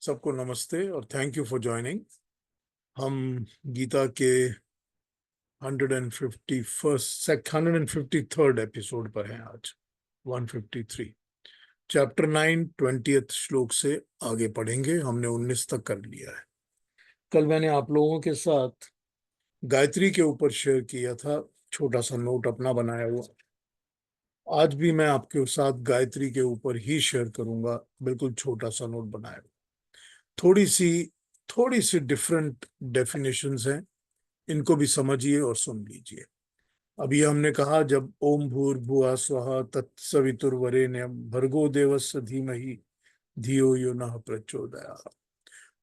सबको नमस्ते और थैंक यू फॉर ज्वाइनिंग। हम गीता के 153rd एपिसोड पर हैं आज। 153 चैप्टर 9 20th श्लोक से आगे पढ़ेंगे। हमने 19 तक कर लिया है। कल मैंने आप लोगों के साथ गायत्री के ऊपर शेयर किया था, छोटा सा नोट अपना बनाया हुआ। आज भी मैं आपके साथ गायत्री के ऊपर ही शेयर करूंगा, बिल्कुल छोटा सा नोट बनाया हुआ। थोड़ी सी थोड़ी सी डिफरेंट डेफिनेशंस हैं, इनको भी समझिए और सुन लीजिए। अभी हमने कहा जब ओम भूर्भुवः स्वः तत्सवितुर्वरेण्यं भर्गो देवस्य धीमहि धियो यो नः प्रचोदयात्।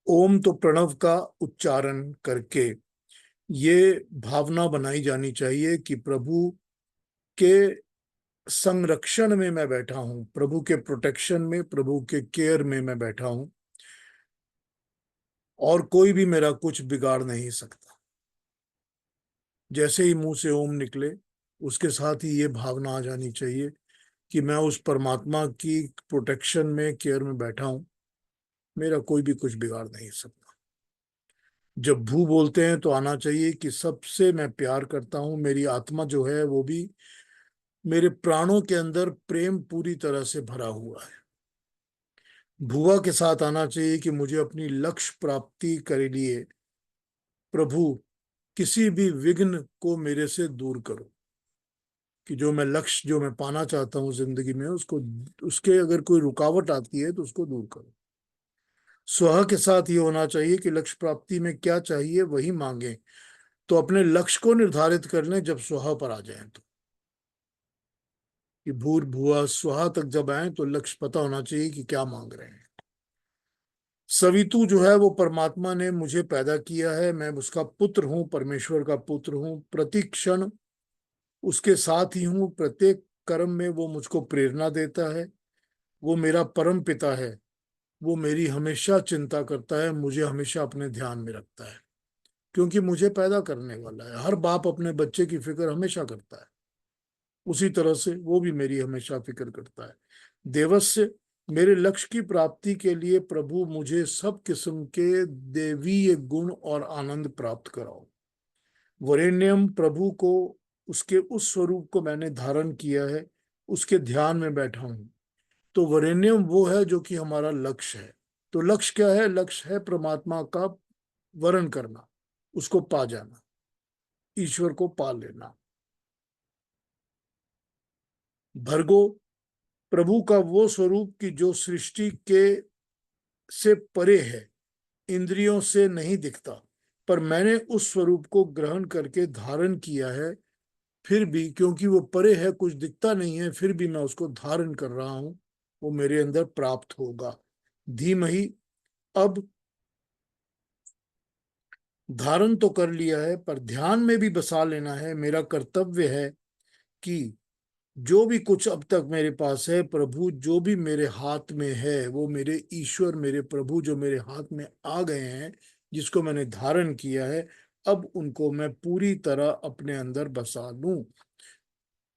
ओम तो प्रणव का उच्चारण करके ये भावना बनाई जानी चाहिए कि प्रभु के संरक्षण में मैं बैठा हूं, प्रभु के प्रोटेक्शन में, प्रभु के केयर में मैं बैठा हूं और कोई भी मेरा कुछ बिगाड़ नहीं सकता। जैसे ही मुंह से ओम निकले उसके साथ ही ये भावना आ जानी चाहिए कि मैं उस परमात्मा की प्रोटेक्शन में, केयर में बैठा हूं, मेरा कोई भी कुछ बिगाड़ नहीं सकता। जब भू बोलते हैं तो आना चाहिए कि सबसे मैं प्यार करता हूं, मेरी आत्मा जो है वो भी, मेरे प्राणों के अंदर प्रेम पूरी तरह से भरा हुआ है। भुआ के साथ आना चाहिए कि मुझे अपनी लक्ष्य प्राप्ति के लिए प्रभु किसी भी विघ्न को मेरे से दूर करो, कि जो मैं लक्ष्य, जो मैं पाना चाहता हूं जिंदगी में, उसको, उसके अगर कोई रुकावट आती है तो उसको दूर करो। स्वह के साथ ये होना चाहिए कि लक्ष्य प्राप्ति में क्या चाहिए वही मांगे, तो अपने लक्ष्य को निर्धारित कर लें जब स्वह पर आ जाए तो। कि भूर भुआ स्वहा तक जब आए तो लक्ष्य पता होना चाहिए कि क्या मांग रहे हैं। सवितु जो है वो परमात्मा ने मुझे पैदा किया है, मैं उसका पुत्र हूं, परमेश्वर का पुत्र हूं, प्रति क्षण उसके साथ ही हूं, प्रत्येक कर्म में वो मुझको प्रेरणा देता है। वो मेरा परम पिता है, वो मेरी हमेशा चिंता करता है, मुझे हमेशा अपने ध्यान में रखता है, क्योंकि मुझे पैदा करने वाला है। हर बाप अपने बच्चे की फिक्र हमेशा करता है, उसी तरह से वो भी मेरी हमेशा फिक्र करता है। देवस्य, मेरे लक्ष्य की प्राप्ति के लिए प्रभु मुझे सब किस्म के देवीय गुण और आनंद प्राप्त कराओ। वरेण्यम, प्रभु को, उसके उस स्वरूप को मैंने धारण किया है, उसके ध्यान में बैठा हूं। तो वरेण्यम वो है जो कि हमारा लक्ष्य है। तो लक्ष्य क्या है? लक्ष्य है परमात्मा का वरण करना, उसको पा जाना, ईश्वर को पा लेना। भर्गो, प्रभु का वो स्वरूप कि जो सृष्टि के से परे है, इंद्रियों से नहीं दिखता, पर मैंने उस स्वरूप को ग्रहण करके धारण किया है। फिर भी क्योंकि वो परे है, कुछ दिखता नहीं है, फिर भी मैं उसको धारण कर रहा हूं, वो मेरे अंदर प्राप्त होगा। धीमहि, अब धारण तो कर लिया है पर ध्यान में भी बसा लेना है। मेरा कर्तव्य है कि जो भी कुछ अब तक मेरे पास है, प्रभु जो भी मेरे हाथ में है, वो मेरे ईश्वर, मेरे प्रभु जो मेरे हाथ में आ गए हैं, जिसको मैंने धारण किया है, अब उनको मैं पूरी तरह अपने अंदर बसा लूं।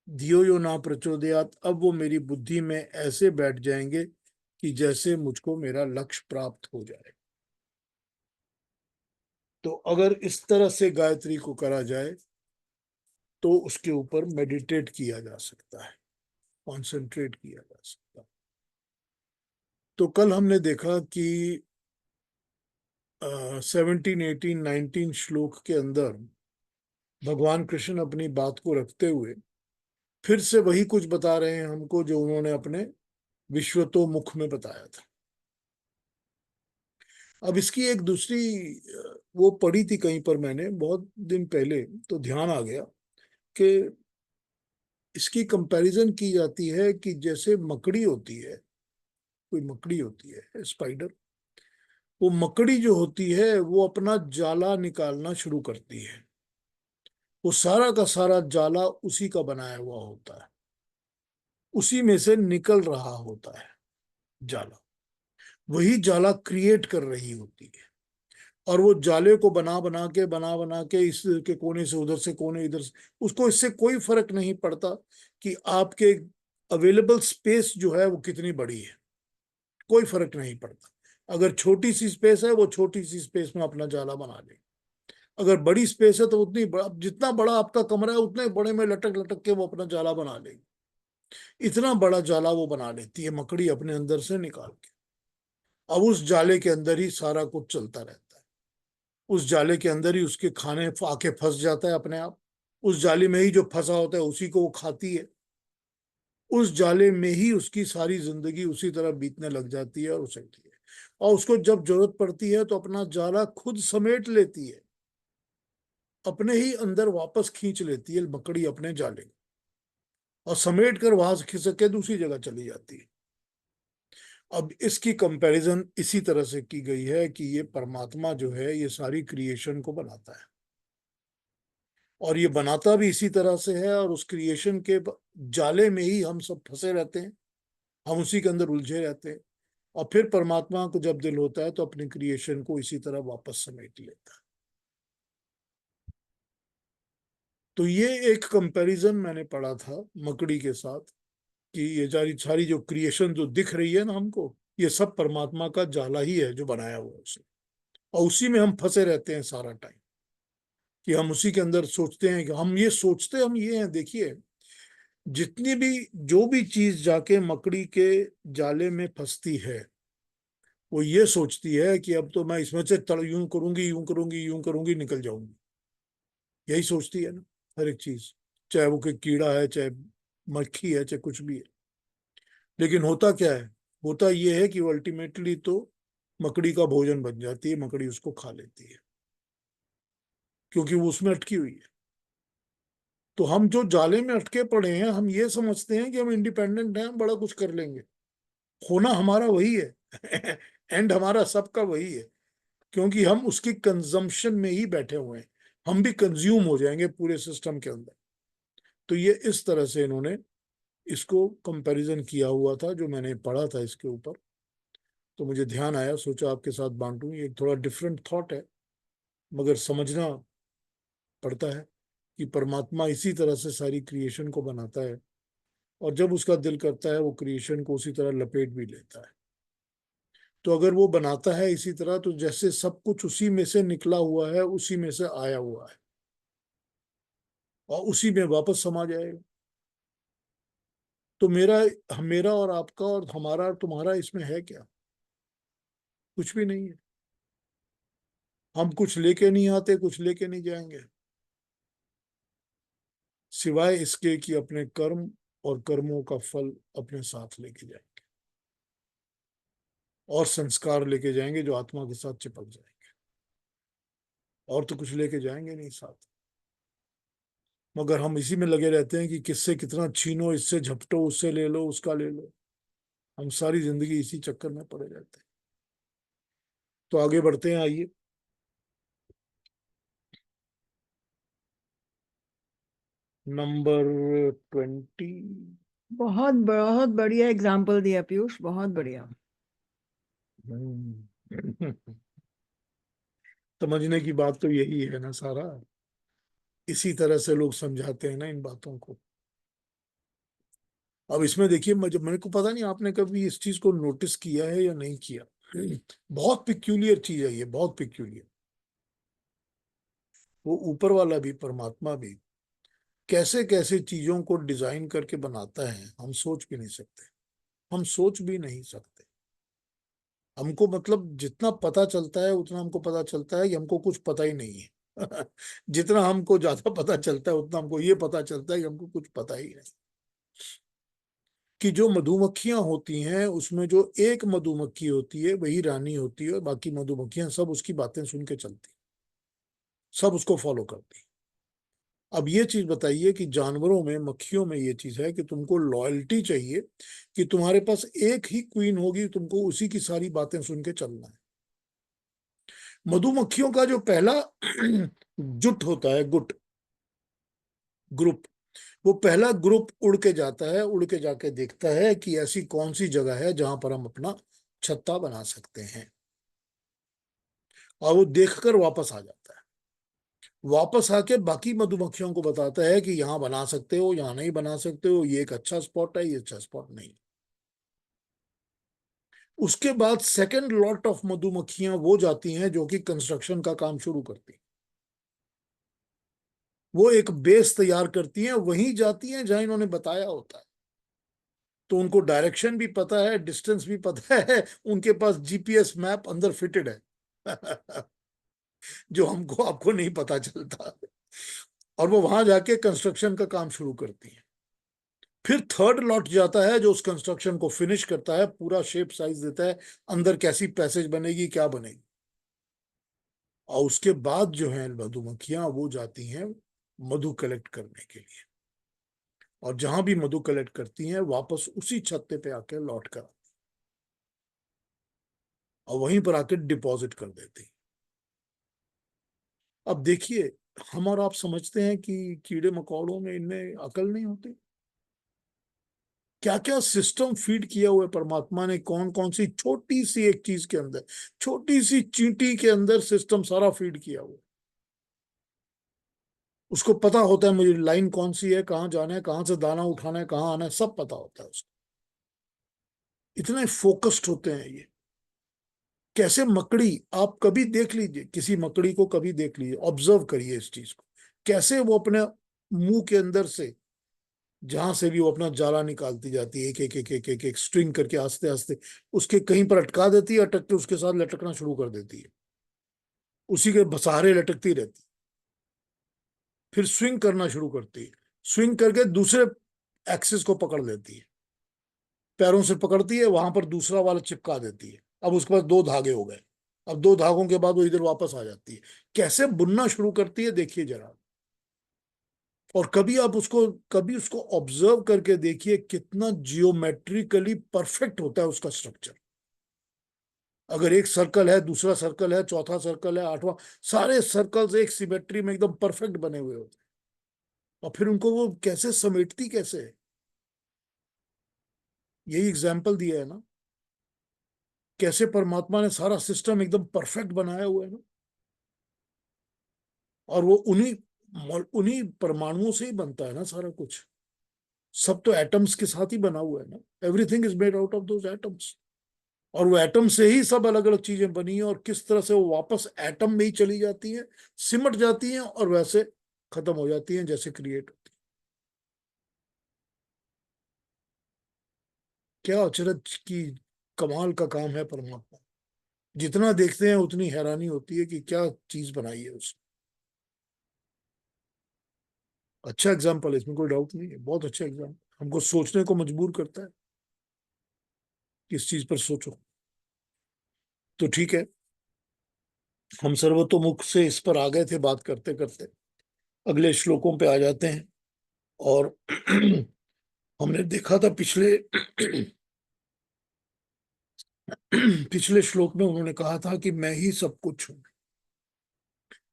धियो यो ना प्रचोदयात, अब वो मेरी बुद्धि में ऐसे बैठ जाएंगे कि जैसे मुझको मेरा लक्ष्य प्राप्त हो जाए। तो अगर इस तरह से गायत्री को करा जाए तो उसके ऊपर मेडिटेट किया जा सकता है, कॉन्सेंट्रेट किया जा सकता है। तो कल हमने देखा कि 17, 18, 19 श्लोक के अंदर भगवान कृष्ण अपनी बात को रखते हुए फिर से वही कुछ बता रहे हैं हमको जो उन्होंने अपने विश्वतोमुख में बताया था। अब इसकी एक दूसरी वो पढ़ी थी कहीं पर मैंने बहुत दिन पहले, तो ध्यान आ गया कि इसकी कंपैरिजन की जाती है कि जैसे मकड़ी होती है, कोई मकड़ी होती है, स्पाइडर, वो मकड़ी जो होती है वो अपना जाला निकालना शुरू करती है। वो सारा का सारा जाला उसी का बनाया हुआ होता है, उसी में से निकल रहा होता है जाला, वही जाला क्रिएट कर रही होती है। और वो जाले को बना बना के इस के कोने से उधर से कोने, इधर से, उसको इससे कोई फर्क नहीं पड़ता कि आपके अवेलेबल स्पेस जो है वो कितनी बड़ी है, कोई फर्क नहीं पड़ता। अगर छोटी सी स्पेस है, वो छोटी सी स्पेस में अपना जाला बना लेगी। अगर बड़ी स्पेस है तो उतनी बड़ा, जितना बड़ा आपका कमरा है उतने बड़े में लटक लटक के वो अपना जाला बना लेगी। इतना बड़ा जाला वो बना लेती है मकड़ी अपने अंदर से निकाल के। अब उस जाले के अंदर ही सारा कुछ चलता रहता है। उस जाले के अंदर ही उसके खाने आके फंस जाता है अपने आप। उस जाले में ही जो फंसा होता है उसी को वो खाती है। उस जाले में ही उसकी सारी जिंदगी उसी तरह बीतने लग जाती है और उछलती है। और उसको जब जरूरत पड़ती है तो अपना जाला खुद समेट लेती है, अपने ही अंदर वापस खींच लेती है मकड़ी अपने जाले को, और समेट कर वहां से खिसक के दूसरी जगह चली जाती है। अब इसकी कंपैरिजन इसी तरह से की गई है कि ये परमात्मा जो है ये सारी क्रिएशन को बनाता है, और ये बनाता भी इसी तरह से है, और उस क्रिएशन के जाले में ही हम सब फंसे रहते हैं, हम उसी के अंदर उलझे रहते हैं। और फिर परमात्मा को जब दिल होता है तो अपने क्रिएशन को इसी तरह वापस समेट लेता है। तो ये एक कंपैरिजन मैंने पढ़ा था मकड़ी के साथ, कि ये सारी सारी जो क्रिएशन जो दिख रही है ना हमको, ये सब परमात्मा का जाला ही है जो बनाया हुआ है उसे, और उसी में हम फंसे रहते हैं सारा टाइम। कि हम उसी के अंदर सोचते हैं कि हम ये सोचते हम ये हैं। देखिए, जितनी भी जो भी चीज जाके मकड़ी के जाले में फंसती है, वो ये सोचती है कि अब तो मैं इसमें से यूं करूंगी यूं करूंगी यूं करूंगी निकल जाऊंगी। यही सोचती है ना, हर एक चीज, चाहे वो कोई कीड़ा है, चाहे मक्खी है, चाहे कुछ भी है। लेकिन होता क्या है? होता ये है कि वो अल्टीमेटली तो मकड़ी का भोजन बन जाती है, मकड़ी उसको खा लेती है, क्योंकि वो उसमें अटकी हुई है। तो हम जो जाले में अटके पड़े हैं, हम ये समझते हैं कि हम इंडिपेंडेंट हैं, हम बड़ा कुछ कर लेंगे। होना हमारा वही है एंड हमारा सबका वही है, क्योंकि हम उसकी कंजम्पशन में ही बैठे हुए हैं। हम भी कंज्यूम हो जाएंगे पूरे सिस्टम के अंदर। तो ये इस तरह से इन्होंने इसको कंपैरिजन किया हुआ था, जो मैंने पढ़ा था इसके ऊपर। तो मुझे ध्यान आया, सोचा आपके साथ बांटूं। ये थोड़ा डिफरेंट थॉट है, मगर समझना पड़ता है कि परमात्मा इसी तरह से सारी क्रिएशन को बनाता है, और जब उसका दिल करता है वो क्रिएशन को उसी तरह लपेट भी लेता है। तो अगर वो बनाता है इसी तरह, तो जैसे सब कुछ उसी में से निकला हुआ है, उसी में से आया हुआ है, और उसी में वापस समा जाएगा। तो मेरा मेरा और आपका और हमारा और तुम्हारा इसमें है क्या? कुछ भी नहीं है। हम कुछ लेके नहीं आते, कुछ लेके नहीं जाएंगे, सिवाय इसके कि अपने कर्म और कर्मों का फल अपने साथ लेके जाएंगे, और संस्कार लेके जाएंगे जो आत्मा के साथ चिपक जाएंगे। और तो कुछ लेके जाएंगे नहीं साथ। मगर हम इसी में लगे रहते हैं कि किससे कितना छीनो, इससे झपटो, उससे ले लो, उसका ले लो। हम सारी जिंदगी इसी चक्कर में पड़े रहते हैं। तो आगे बढ़ते हैं, आइए। नंबर 20। बहुत बहुत बढ़िया एग्जाम्पल दिया पीयूष, बहुत बढ़िया। समझने की बात तो यही है ना सारा। इसी तरह से लोग समझाते हैं ना इन बातों को। अब इसमें देखिए, जब मेरे को पता नहीं आपने कभी इस चीज को नोटिस किया है या नहीं किया। बहुत पिक्यूलियर चीज है ये, बहुत पिक्यूलियर। वो ऊपर वाला भी, परमात्मा भी, कैसे कैसे चीजों को डिजाइन करके बनाता है, हम सोच भी नहीं सकते। हम सोच भी नहीं सकते। हमको मतलब जितना पता चलता है उतना हमको पता चलता है कि हमको कुछ पता ही नहीं है। जितना हमको ज्यादा पता चलता है उतना हमको ये पता चलता है कि हमको कुछ पता ही नहीं। कि जो मधुमक्खियां होती हैं उसमें जो एक मधुमक्खी होती है वही रानी होती है, और बाकी मधुमक्खियां सब उसकी बातें सुन के चलती, सब उसको फॉलो करती। अब ये चीज बताइए कि जानवरों में, मक्खियों में ये चीज है कि तुमको लॉयल्टी चाहिए, कि तुम्हारे पास एक ही क्वीन होगी, तुमको उसी की सारी बातें सुन के चलना है। मधुमक्खियों का जो पहला जुट होता है, गुट, ग्रुप, वो पहला ग्रुप उड़ के जाता है, उड़ के जाके देखता है कि ऐसी कौन सी जगह है जहां पर हम अपना छत्ता बना सकते हैं, और वो देखकर वापस आ जाता है। वापस आके बाकी मधुमक्खियों को बताता है कि यहाँ बना सकते हो, यहाँ नहीं बना सकते हो, ये एक अच्छा स्पॉट है, ये अच्छा स्पॉट नहीं। उसके बाद सेकेंड लॉट ऑफ मधुमक्खियां वो जाती हैं जो कि कंस्ट्रक्शन का काम शुरू करती हैं। वो एक बेस तैयार करती हैं, वहीं जाती हैं जहां इन्होंने बताया होता है। तो उनको डायरेक्शन भी पता है, डिस्टेंस भी पता है, उनके पास जीपीएस मैप अंदर फिटेड है जो हमको आपको नहीं पता चलता। और वो वहां जाके कंस्ट्रक्शन का काम शुरू करती हैं। फिर थर्ड लॉट जाता है जो उस कंस्ट्रक्शन को फिनिश करता है, पूरा शेप साइज देता है, अंदर कैसी पैसेज बनेगी, क्या बनेगी। और उसके बाद जो है मधुमक्खियां वो जाती हैं मधु कलेक्ट करने के लिए। और जहां भी मधु कलेक्ट करती हैं वापस उसी छत्ते पे आके लौट कर और वहीं पर आके डिपॉजिट कर देती हैं। अब देखिए, हम और आप समझते हैं कि कीड़े मकोड़ों में इनमें अकल नहीं होती। क्या क्या सिस्टम फीड किया हुआ है परमात्मा ने, कौन कौन सी छोटी सी एक चीज के अंदर, छोटी सी चींटी के अंदर सिस्टम सारा फीड किया हुआ है। उसको पता होता है मुझे लाइन कौन सी है, कहाँ जाना है, कहाँ से दाना उठाना है, कहाँ आना है, सब पता होता है उसको। इतने फोकस्ड होते हैं ये। कैसे मकड़ी, आप कभी देख लीजिए, किसी मकड़ी को कभी देख लीजिए, ऑब्जर्व करिए इस चीज को। कैसे वो अपने मुंह के अंदर से, जहां से भी वो अपना जाला निकालती जाती है, एक एक एक एक एक, एक स्ट्रिंग करके आस्ते आस्ते उसके कहीं पर अटका देती है, अटक के उसके साथ लटकना शुरू कर देती है, उसी के सहारे लटकती रहती है। फिर स्विंग करना शुरू करती है, स्विंग करके दूसरे एक्सिस को पकड़ लेती है, पैरों से पकड़ती है, वहां पर दूसरा वाला चिपका देती है। अब उसके पास दो धागे हो गए। अब दो धागों के बाद वो इधर वापस आ जाती है। कैसे बुनना शुरू करती है देखिए जरा। और कभी उसको ऑब्जर्व करके देखिए कितना जियोमेट्रिकली परफेक्ट होता है उसका स्ट्रक्चर। अगर एक सर्कल है, दूसरा सर्कल है, चौथा सर्कल है, आठवां, सारे सर्कल्स एक सिमेट्री में एकदम परफेक्ट बने हुए होते हैं। और फिर उनको वो कैसे समेटती कैसे है। यही एग्जाम्पल दिया है ना, कैसे परमात्मा ने सारा सिस्टम एकदम परफेक्ट बनाया हुआ है ना। और वो उन्हीं उन्हीं परमाणुओं से ही बनता है ना सारा कुछ। सब तो एटम्स के साथ ही बना हुआ है ना। Everything is made out of those atoms. और वो एटम से ही सब अलग अलग चीजें बनी है, और किस तरह से वो वापस एटम में ही चली जाती हैं, सिमट जाती हैं और वैसे खत्म हो जाती हैं जैसे क्रिएट होती है। क्या अचरज की कमाल का काम है परमात्मा। जितना देखते हैं उतनी हैरानी होती है कि क्या चीज बनाई है उसने। अच्छा एग्जाम्पल है, इसमें कोई डाउट नहीं है, बहुत अच्छा एग्जाम्पल, हमको सोचने को मजबूर करता है कि इस चीज पर सोचो। तो ठीक है, हम सर्वतोमुख से इस पर आ गए थे बात करते करते, अगले श्लोकों पे आ जाते हैं। और हमने देखा था पिछले पिछले श्लोक में उन्होंने कहा था कि मैं ही सब कुछ हूं,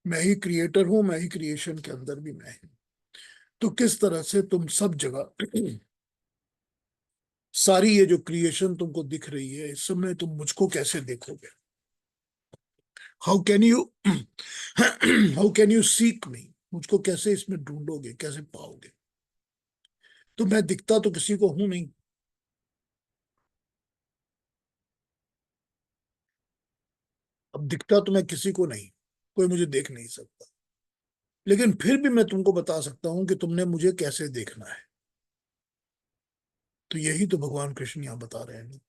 मैं ही क्रिएटर हूं, मैं ही क्रिएशन के अंदर भी मैं हूं। तो किस तरह से तुम सब जगह सारी ये जो क्रिएशन तुमको दिख रही है, इस समय तुम मुझको कैसे देखोगे। How can you how can you seek me, मुझको कैसे इसमें ढूंढोगे, कैसे पाओगे। तो मैं दिखता तो किसी को हूं नहीं। अब दिखता तो मैं किसी को नहीं, कोई मुझे देख नहीं सकता। लेकिन फिर भी मैं तुमको बता सकता हूं कि तुमने मुझे कैसे देखना है। तो यही तो भगवान कृष्ण यहाँ बता रहे हैं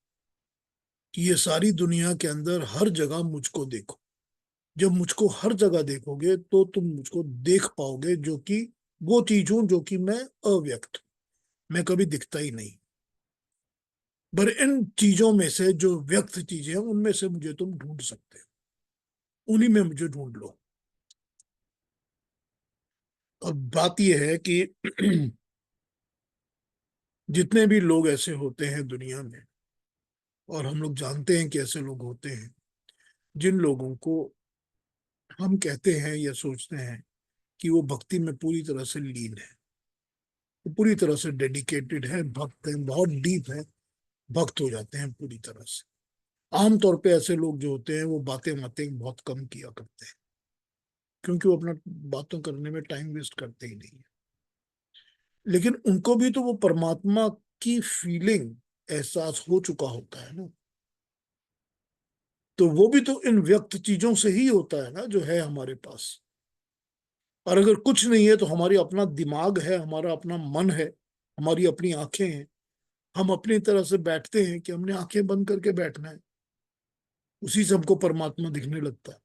कि ये सारी दुनिया के अंदर हर जगह मुझको देखो। जब मुझको हर जगह देखोगे तो तुम मुझको देख पाओगे, जो कि वो चीज हूं जो कि मैं अव्यक्त हूं, मैं कभी दिखता ही नहीं। पर इन चीजों में से जो व्यक्त चीजें हैं उनमें से मुझे तुम ढूंढ सकते हो, उन्हीं में मुझे ढूंढ लो। और बात यह है कि जितने भी लोग ऐसे होते हैं दुनिया में, और हम लोग जानते हैं कि ऐसे लोग होते हैं जिन लोगों को हम कहते हैं या सोचते हैं कि वो भक्ति में पूरी तरह से लीन है, वो पूरी तरह से डेडिकेटेड है, भक्त है, बहुत डीप है, भक्त हो जाते हैं पूरी तरह से। आमतौर पे ऐसे लोग जो होते हैं वो बातें बातें बहुत कम किया करते हैं, क्योंकि वो अपना बातों करने में टाइम वेस्ट करते ही नहीं है। लेकिन उनको भी तो वो परमात्मा की फीलिंग, एहसास हो चुका होता है ना। तो वो भी तो इन व्यक्त चीजों से ही होता है ना, जो है हमारे पास। और अगर कुछ नहीं है तो हमारी अपना दिमाग है, हमारा अपना मन है, हमारी अपनी आंखें हैं। हम अपनी तरह से बैठते हैं कि हमने आंखें बंद करके बैठना है, उसी से हमको परमात्मा दिखने लगता है।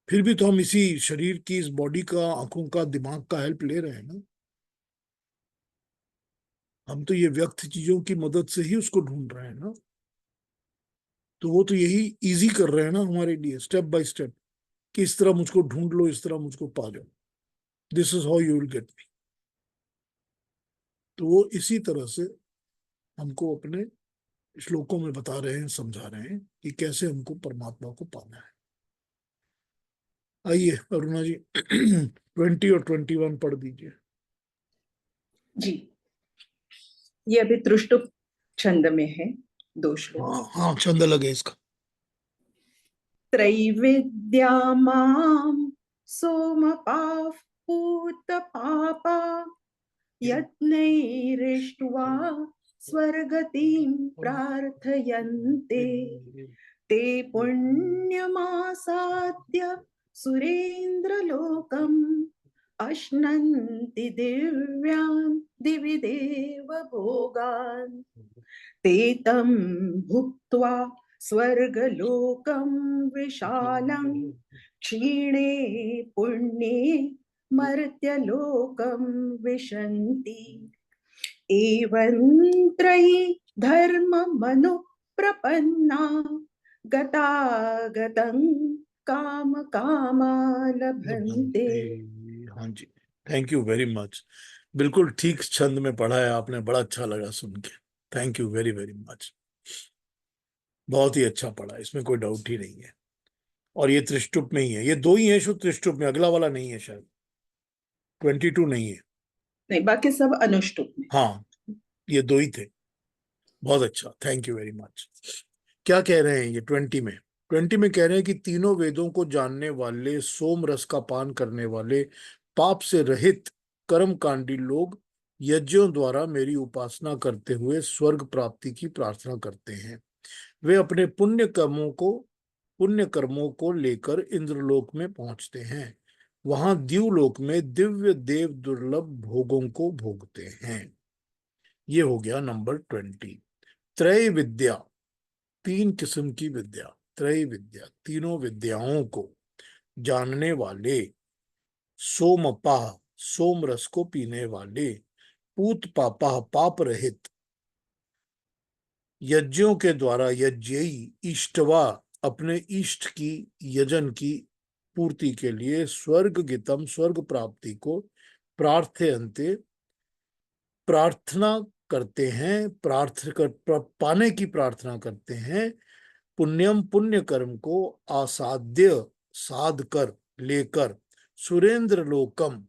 फिर भी तो हम इसी शरीर की, इस बॉडी का, आंखों का, दिमाग का हेल्प ले रहे हैं ना। हम तो ये व्यक्त चीजों की मदद से ही उसको ढूंढ रहे हैं ना। तो वो तो यही इजी कर रहे हैं ना हमारे लिए, स्टेप बाय स्टेप, कि इस तरह मुझको ढूंढ लो, इस तरह मुझको पा जाओ, this is how you will get me. तो वो इसी तरह से हमको अपने श्लोकों में बता रहे हैं, समझा रहे हैं कि कैसे हमको परमात्मा को पाना है। आइए अरुणा जी 20 और 21 पढ़ दीजिए। जी, ये अभी त्रुष्टुप छंद में है, 2 श्लोक। हाँ हाँ, छंद लगे इसका। त्रैविद्या मां सोमपाः पूतपापा यत्नैरिष्ट्वा स्वर्गतिं प्रार्थयन्ते ते पुण्यमासाद्य सुरेन्द्रलोकम् अश्नन्ति दिव्यान् दिवि देव भोगान् ते तं भुक्त्वा स्वर्गलोकं विशालं क्षीणे पुण्ये मर्त्यलोकं विशन्ति एवं त्रयी धर्ममनुप्रपन्ना गतागतं काम कामा लभन्ते। हाँ जी, थैंक यू वेरी मच। बिल्कुल ठीक छंद में पढ़ा है आपने, बड़ा अच्छा लगा सुन के। Thank you very very much. बहुत ही अच्छा पढ़ा, इसमें कोई डाउट ही नहीं है। और ये त्रिष्टुप में ही है, ये 2 ही है शुद्ध त्रिष्टुप में, अगला वाला नहीं है शायद, 22 नहीं है। नहीं, बाकी सब अनुष्टुप में। हाँ, ये 2 ही थे। बहुत अच्छा, थैंक यू वेरी मच। क्या कह रहे हैं ये 20 में कह रहे हैं कि तीनों वेदों को जानने वाले, सोम रस का पान करने वाले, पाप से रहित कर्मकांडी लोग यज्ञों द्वारा मेरी उपासना करते हुए स्वर्ग प्राप्ति की प्रार्थना करते हैं। वे अपने पुण्य कर्मों को लेकर इंद्रलोक में पहुंचते हैं। वहां द्युलोक में दिव्य देव दुर्लभ भोगों को भोगते हैं। ये हो गया नंबर 20। त्रय विद्या, 3 किस्म की विद्या। त्रय विद्या, तीनों विद्याओं को जानने वाले, सोमपाह, सोम रस को पीने वाले, पूत पापा, पाप रहित, यज्ञों के द्वारा यज्ञई, इष्टवा, अपने इष्ट की, यजन की पूर्ति के लिए, स्वर्ग गितम, स्वर्ग प्राप्ति को, प्रार्थयन्ते, प्रार्थना करते हैं, पाने की प्रार्थना करते हैं, पुण्यम, पुण्य कर्म को, आसाद्य, साध कर, लेकर, सुरेंद्र लोकम,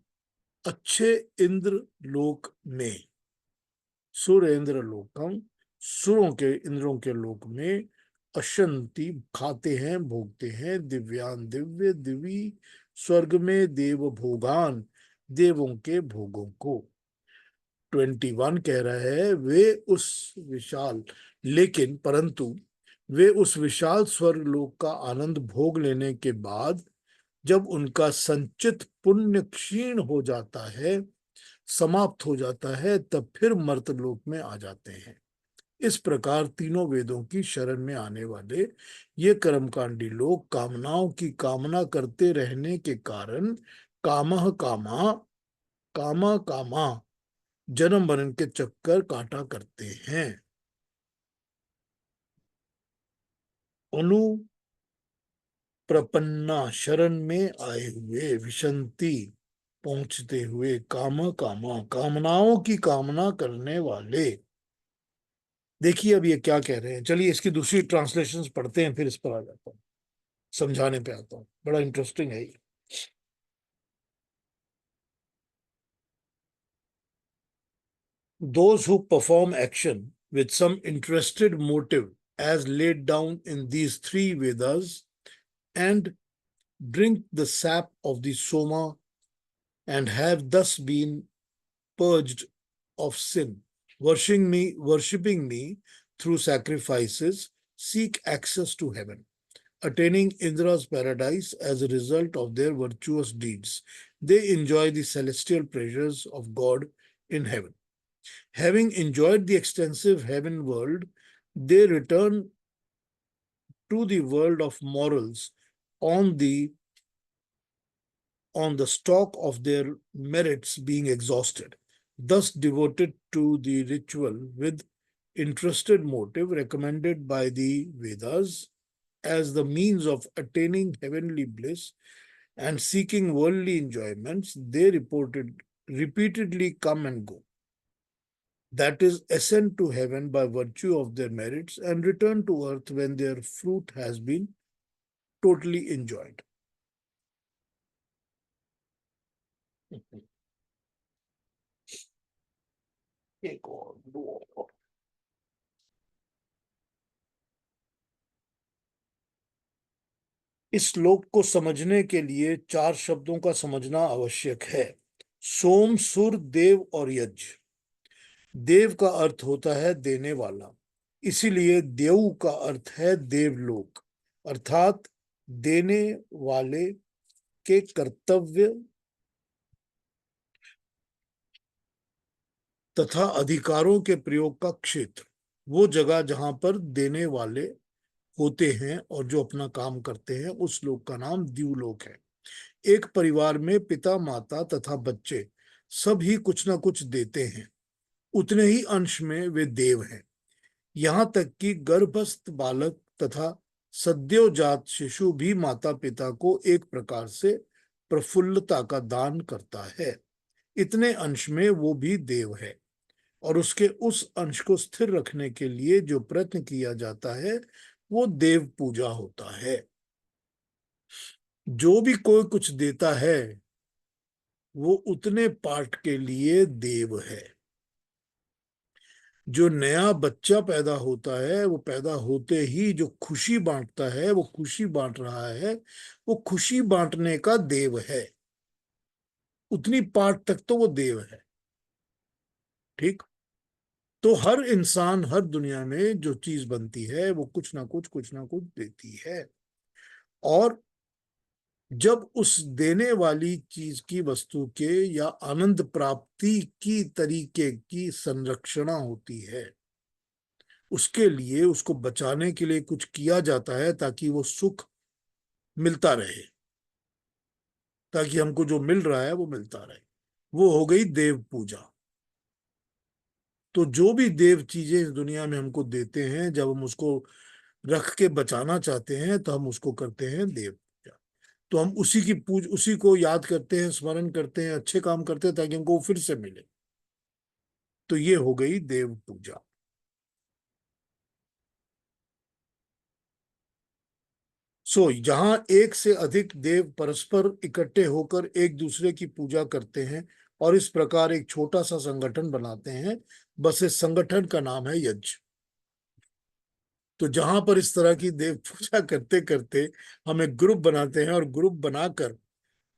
अच्छे इंद्र लोक में, सुरेंद्र लोकम, सुरों के, इंद्रों के लोक में, अशंति, खाते हैं, भोगते हैं, दिव्यान, दिव्य, दिवी, स्वर्ग में, देव भोगान, देवों के भोगों को। 21 कह रहा है वे उस विशाल, लेकिन परंतु वे उस विशाल स्वर्ग लोक का आनंद भोग लेने के बाद, जब उनका संचित पुण्य क्षीण हो जाता है, समाप्त हो जाता है, तब फिर मर्तलोक में आ जाते हैं। इस प्रकार तीनों वेदों की शरण में आने वाले ये कर्मकांडी लोग कामनाओं की कामना करते रहने के कारण कामः कामा, कामा कामा, जन्म मरण के चक्कर काटा करते हैं। अनुप्रपन्ना, शरण में आए हुए, विशंति, पहुंचते हुए, कामा कामा, कामनाओं की कामना करने वाले। देखिए अब ये क्या कह रहे हैं, चलिए इसकी दूसरी ट्रांसलेशंस पढ़ते हैं, फिर इस पर आ जाता हूँ, समझाने पे आता हूँ, बड़ा इंटरेस्टिंग है ये। Those who perform action with some interested motive as laid down in these 3 Vedas and drink the sap of the Soma and have thus been purged of sin, worshipping me through sacrifices, seek access to heaven. attaining Indra's paradise as a result of their virtuous deeds. They enjoy the celestial pleasures of God in heaven. Having enjoyed the extensive heaven world, they return to the world of morals on the stock of their merits being exhausted, thus devoted to the ritual with interested motive recommended by the Vedas as the means of attaining heavenly bliss and seeking worldly enjoyments, they repeatedly come and go. That is, ascend to heaven by virtue of their merits and return to earth when their fruit has been totally enjoyed. एक और, दो और। इस श्लोक को समझने के लिए 4 शब्दों का समझना आवश्यक है। सोम, सुर, देव और यज। देव का अर्थ होता है देने वाला, इसीलिए देव का अर्थ है देवलोक, अर्थात देने वाले के कर्तव्य तथा अधिकारों के प्रयोग का क्षेत्र, वो जगह जहां पर देने वाले होते हैं और जो अपना काम करते हैं, उस लोक का नाम द्यूलोक है। एक परिवार में पिता, माता तथा बच्चे सब ही कुछ ना कुछ देते हैं, उतने ही अंश में वे देव हैं। यहां तक कि गर्भस्थ बालक तथा सद्योजात शिशु भी माता पिता को एक प्रकार से प्रफुल्लता का दान करता है, इतने अंश में वो भी देव है। और उसके उस अंश को स्थिर रखने के लिए जो प्रयत्न किया जाता है वो देव पूजा होता है। जो भी कोई कुछ देता है वो उतने पार्ट के लिए देव है। जो नया बच्चा पैदा होता है वो पैदा होते ही जो खुशी बांटता है वो खुशी बांट रहा है, वो खुशी बांटने का देव है, उतनी पार्ट तक तो वो देव है। ठीक, तो हर इंसान, हर दुनिया में जो चीज बनती है वो कुछ ना कुछ देती है। और जब उस देने वाली चीज की, वस्तु के या आनंद प्राप्ति की तरीके की संरक्षणा होती है, उसके लिए, उसको बचाने के लिए कुछ किया जाता है ताकि वो सुख मिलता रहे, ताकि हमको जो मिल रहा है वो मिलता रहे, वो हो गई देव पूजा। तो जो भी देव चीजें इस दुनिया में हमको देते हैं, जब हम उसको रख के बचाना चाहते हैं तो हम उसको करते हैं देव पूजा। तो हम उसी को याद करते हैं, स्मरण करते हैं, अच्छे काम करते हैं ताकि हमको वो फिर से मिले। तो ये हो गई देव पूजा। जहां एक से अधिक देव परस्पर इकट्ठे होकर एक दूसरे की पूजा करते हैं और इस प्रकार एक छोटा सा संगठन बनाते हैं, बस इस संगठन का नाम है यज्ञ। तो जहां पर इस तरह की देव पूजा करते करते हम एक ग्रुप बनाते हैं और ग्रुप बनाकर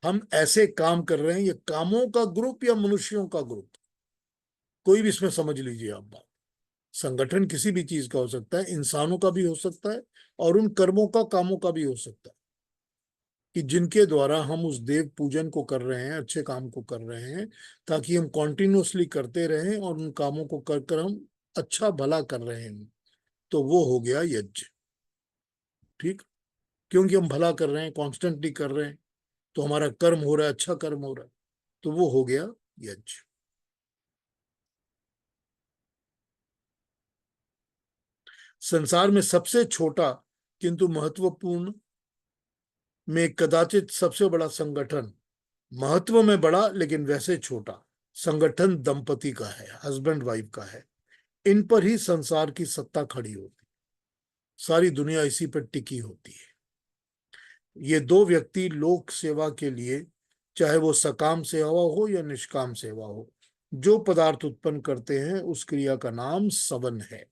हम ऐसे काम कर रहे हैं, ये कामों का ग्रुप या मनुष्यों का ग्रुप, कोई भी इसमें समझ लीजिए आप बात। संगठन किसी भी चीज का हो सकता है, इंसानों का भी हो सकता है और उन कर्मों का, कामों का भी हो सकता है कि जिनके द्वारा हम उस देव पूजन को कर रहे हैं, अच्छे काम को कर रहे हैं, ताकि हम कॉन्टिन्यूसली करते रहें और उन कामों को कर हम अच्छा भला कर रहे हैं। तो वो हो गया यज्ञ। ठीक, क्योंकि हम भला कर रहे हैं, कॉन्स्टेंटली कर रहे हैं, तो हमारा कर्म हो रहा है, अच्छा कर्म हो रहा है, तो वो हो गया यज्ञ। संसार में सबसे छोटा किंतु महत्वपूर्ण में कदाचित सबसे बड़ा संगठन, महत्व में बड़ा लेकिन वैसे छोटा संगठन दंपति का है, हस्बैंड वाइफ का है। इन पर ही संसार की सत्ता खड़ी होती, सारी दुनिया इसी पर टिकी होती है। ये दो व्यक्ति लोक सेवा के लिए, चाहे वो सकाम सेवा हो या निष्काम सेवा हो, जो पदार्थ उत्पन्न करते हैं उस क्रिया का नाम सवन है।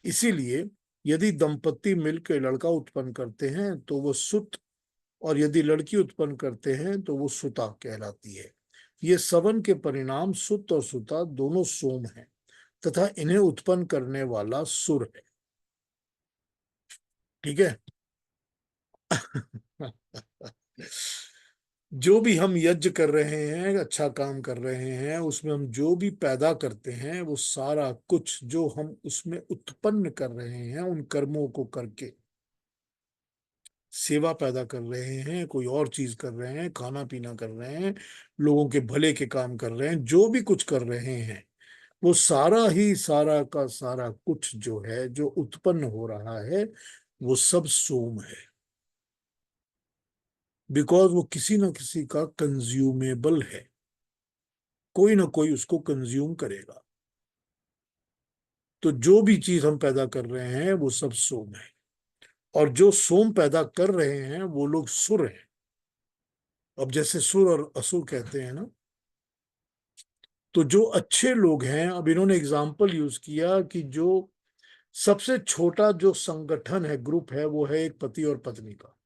इसीलिए यदि दंपति मिलकर लड़का उत्पन्न करते हैं तो वो सुत, और यदि लड़की उत्पन्न करते हैं तो वो सुता कहलाती है। ये सवन के परिणाम सुत और सुता दोनों सोम हैं तथा इन्हें उत्पन्न करने वाला सुर है। ठीक है, जो भी हम यज्ञ कर रहे हैं, अच्छा काम कर रहे हैं, उसमें हम जो भी पैदा करते हैं, वो सारा कुछ जो हम उसमें उत्पन्न कर रहे हैं, उन कर्मों को करके सेवा पैदा कर रहे हैं, कोई और चीज कर रहे हैं, खाना पीना कर रहे हैं, लोगों के भले के काम कर रहे हैं, जो भी कुछ कर रहे हैं, वो सारा ही सारा का सारा कुछ जो है, जो उत्पन्न हो रहा है, वो सब सोम है। बिकॉज वो किसी ना किसी का कंज्यूमेबल है, कोई ना कोई उसको कंज्यूम करेगा। तो जो भी चीज हम पैदा कर रहे हैं वो सब सोम है। और जो सोम पैदा कर रहे हैं वो लोग सुर हैं। अब जैसे सुर और असुर कहते हैं ना, तो जो अच्छे लोग हैं, अब इन्होंने एग्जाम्पल यूज किया कि जो सबसे छोटा जो संगठन है, ग्रुप है, वो है एक पति और पत्नी का।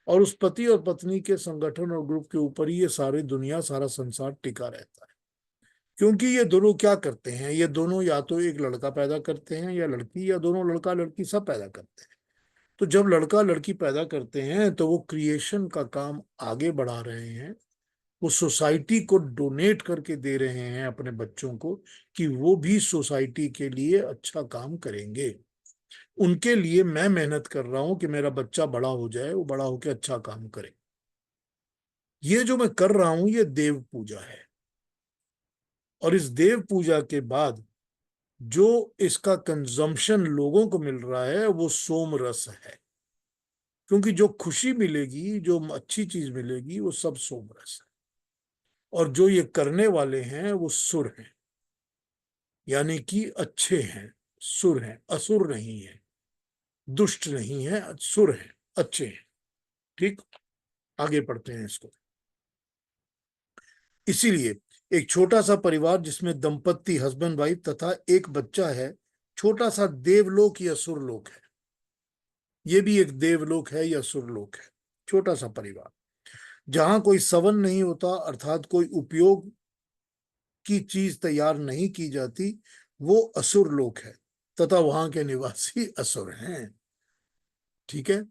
और उस पति और पत्नी के संगठन और ग्रुप के ऊपर ही ये सारी दुनिया, सारा संसार टिका रहता है। क्योंकि ये दोनों क्या करते हैं, ये दोनों या तो एक लड़का पैदा करते हैं या लड़की, या दोनों लड़का लड़की सब पैदा करते हैं। तो जब लड़का लड़की पैदा करते हैं तो वो क्रिएशन का काम आगे बढ़ा रहे हैं, वो सोसाइटी को डोनेट करके दे रहे हैं अपने बच्चों को, कि वो भी सोसाइटी के लिए अच्छा काम करेंगे। उनके लिए मैं मेहनत कर रहा हूं कि मेरा बच्चा बड़ा हो जाए, वो बड़ा होकर अच्छा काम करे। ये जो मैं कर रहा हूं ये देव पूजा है। और इस देव पूजा के बाद जो इसका कंजम्पशन लोगों को मिल रहा है वो सोम रस है। क्योंकि जो खुशी मिलेगी, जो अच्छी चीज मिलेगी, वो सब सोम रस है। और जो ये करने वाले हैं वो सुर हैं, यानी कि अच्छे हैं, सुर हैं, असुर नहीं है, दुष्ट नहीं है, सुर हैं, अच्छे हैं। ठीक, आगे पढ़ते हैं इसको। इसीलिए एक छोटा सा परिवार जिसमें दंपत्ति, हस्बैंड वाइफ तथा एक बच्चा है, छोटा सा देवलोक या सुरलोक है। ये भी एक देवलोक है या सुरलोक है, छोटा सा परिवार। जहां कोई सवन नहीं होता, अर्थात कोई उपयोग की चीज तैयार नहीं की जाती, वो असुर लोक है तथा वहां के निवासी असुर हैं। ठीक है,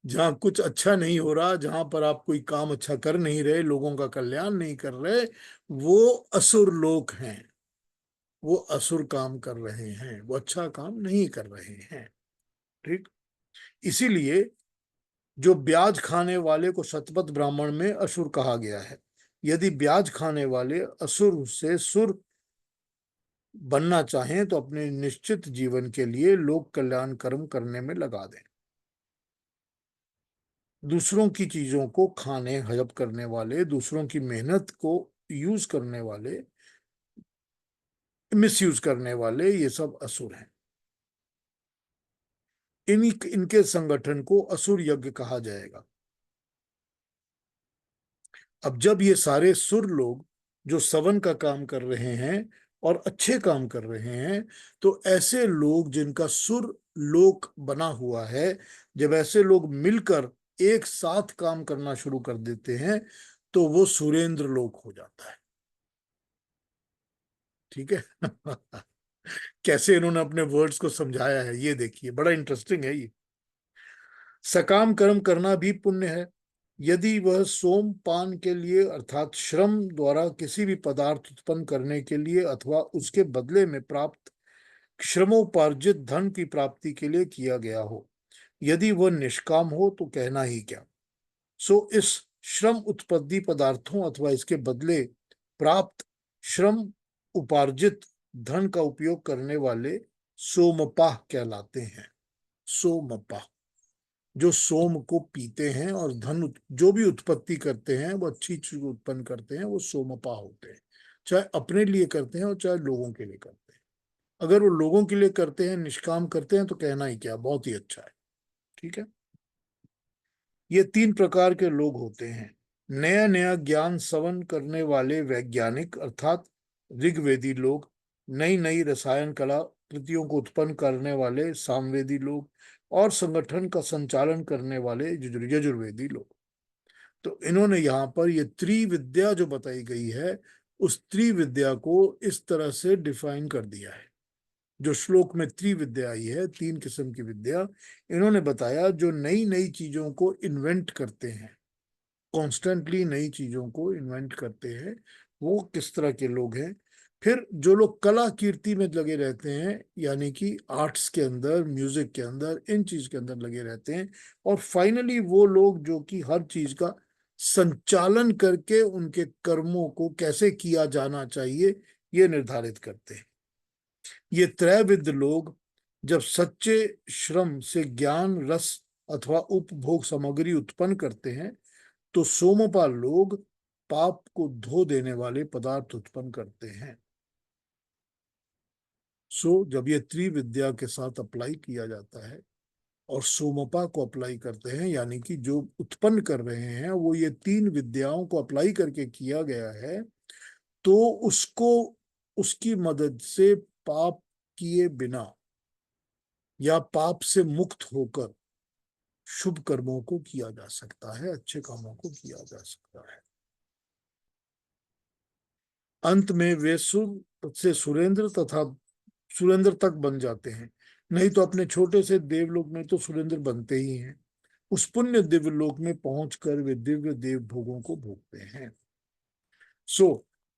जहां कुछ अच्छा नहीं हो रहा, जहां पर आप कोई काम अच्छा कर नहीं रहे, लोगों का कल्याण नहीं कर रहे, वो असुर लोक हैं। वो असुर काम कर रहे हैं, वो अच्छा काम नहीं कर रहे हैं। ठीक, इसीलिए जो ब्याज खाने वाले को शतपथ ब्राह्मण में असुर कहा गया है। यदि ब्याज खाने वाले असुर से सुर बनना चाहें तो अपने निश्चित जीवन के लिए लोक कल्याण कर्म करने में लगा दें। दूसरों की चीजों को खाने, हजम करने वाले, दूसरों की मेहनत को यूज करने वाले, मिसयूज करने वाले, ये सब असुर हैं। इनके संगठन को असुर यज्ञ कहा जाएगा। अब जब ये सारे सुर लोग जो सवन का काम कर रहे हैं और अच्छे काम कर रहे हैं, तो ऐसे लोग जिनका सुर लोक बना हुआ है, जब ऐसे लोग मिलकर एक साथ काम करना शुरू कर देते हैं तो वो सुरेंद्र लोक हो जाता है। ठीक है। कैसे इन्होंने अपने वर्ड्स को समझाया है ये देखिए, बड़ा इंटरेस्टिंग है ये। सकाम कर्म करना भी पुण्य है। यदि वह सोम पान के लिए अर्थात श्रम द्वारा किसी भी पदार्थ उत्पन्न करने के लिए अथवा उसके बदले में प्राप्त श्रमोपार्जित धन की प्राप्ति के लिए किया गया हो, यदि वह निष्काम हो तो कहना ही क्या। सो इस श्रम उत्पत्ति पदार्थों अथवा इसके बदले प्राप्त श्रम उपार्जित धन का उपयोग करने वाले सोमपाह कहलाते हैं। सोमपाह, जो सोम को पीते हैं और धन जो भी उत्पत्ति करते हैं, वो अच्छी चीज उत्पन्न करते हैं, वो सोमपा होते हैं। चाहे अपने लिए करते हैं और चाहे लोगों के लिए करते हैं। अगर वो लोगों के लिए करते हैं, निष्काम करते हैं, तो कहना ही क्या, बहुत ही अच्छा है। ठीक है, ये तीन प्रकार के लोग होते हैं। नया नया ज्ञान सवन करने वाले वैज्ञानिक अर्थात ऋग्वेदी लोग, नई नई रसायन कला कृतियों को उत्पन्न करने वाले सामवेदी लोग, और संगठन का संचालन करने वाले यजुर्वेदी लोग। तो इन्होंने यहाँ पर ये त्रिविद्या जो बताई गई है, उस त्रिविद्या को इस तरह से डिफाइन कर दिया है। जो श्लोक में त्रिविद्या आई है, 3 किस्म की विद्या, इन्होंने बताया जो नई नई चीजों को इन्वेंट करते हैं, कॉन्स्टेंटली नई चीजों को इन्वेंट करते हैं, वो किस तरह के लोग हैं। फिर जो लोग कला कीर्ति में लगे रहते हैं, यानी कि आर्ट्स के अंदर, म्यूजिक के अंदर, इन चीज के अंदर लगे रहते हैं। और फाइनली वो लोग जो कि हर चीज का संचालन करके उनके कर्मों को कैसे किया जाना चाहिए ये निर्धारित करते हैं। ये त्रैविद लोग जब सच्चे श्रम से ज्ञान रस अथवा उपभोग सामग्री उत्पन्न करते हैं, तो सोमपाल लोग पाप को धो देने वाले पदार्थ उत्पन्न करते हैं। जब ये त्रिविद्या के साथ अप्लाई किया जाता है और सोमपा को अप्लाई करते हैं, यानी कि जो उत्पन्न कर रहे हैं वो ये 3 विद्याओं को अप्लाई करके किया गया है, तो उसको उसकी मदद से पाप किए बिना या पाप से मुक्त होकर शुभ कर्मों को किया जा सकता है, अच्छे कामों को किया जा सकता है। अंत में वे सुर से सुरेंद्र तथा सुरेंद्र तक बन जाते हैं, नहीं तो अपने छोटे से देवलोक में तो सुरेंद्र बनते ही हैं। उस पुण्य दिव्य लोक में पहुंचकर वे दिव्य देव भोगों को भोगते हैं।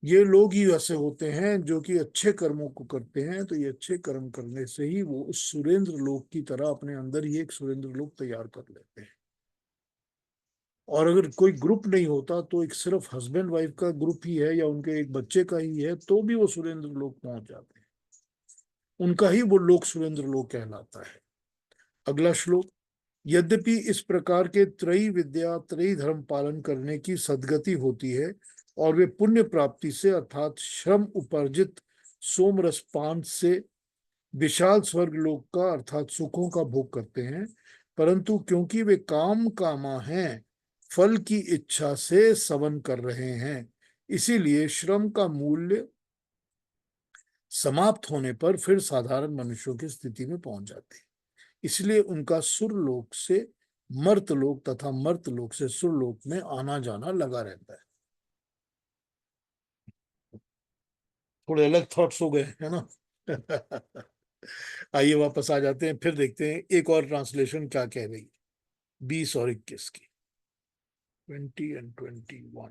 ये लोग ही ऐसे होते हैं जो कि अच्छे कर्मों को करते हैं, तो ये अच्छे कर्म करने से ही वो उस सुरेंद्र लोक की तरह अपने अंदर ही एक सुरेंद्र लोक तैयार कर लेते हैं। और अगर कोई ग्रुप नहीं होता, तो एक सिर्फ हस्बैंड वाइफ का ग्रुप ही है या उनके एक बच्चे का ही है, तो भी वो सुरेंद्र लोक पहुंच जाते हैं, उनका ही वो लोक सुरेंद्र लोक कहलाता है। अगला श्लोक। यद्यपि इस प्रकार के त्रयी विद्या त्रयी धर्म पालन करने की सद्गति होती है और वे पुण्य प्राप्ति से अर्थात श्रम उपार्जित सोमरस पान से विशाल स्वर्ग लोक का अर्थात सुखों का भोग करते हैं, परंतु क्योंकि वे काम कामा हैं, फल की इच्छा से सवन कर रहे हैं, इसीलिए श्रम का मूल्य समाप्त होने पर फिर साधारण मनुष्यों की स्थिति में पहुंच जाते हैं। इसलिए उनका सुरलोक से मर्तलोक तथा मर्तलोक से सुरलोक में आना जाना लगा रहता है। थोड़े अलग थॉट्स हो गए है ना। आइए वापस आ जाते हैं, फिर देखते हैं एक और ट्रांसलेशन क्या कह रही है 20 और 21 की, 20 एंड 21।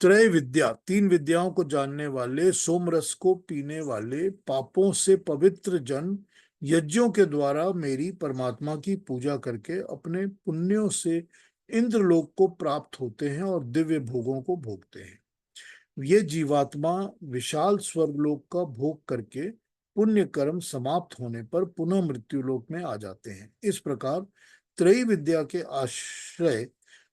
त्रय विद्या 3 विद्याओं को जानने वाले, सोमरस को पीने वाले, पापों से पवित्र जन यज्ञों के द्वारा मेरी परमात्मा की पूजा करके अपने पुण्यों से इंद्रलोक को प्राप्त होते हैं और दिव्य भोगों को भोगते हैं। ये जीवात्मा विशाल स्वर्गलोक का भोग करके पुण्य कर्म समाप्त होने पर पुनः मृत्युलोक में आ जाते हैं। इस प्रकार त्रयी विद्या के आश्रय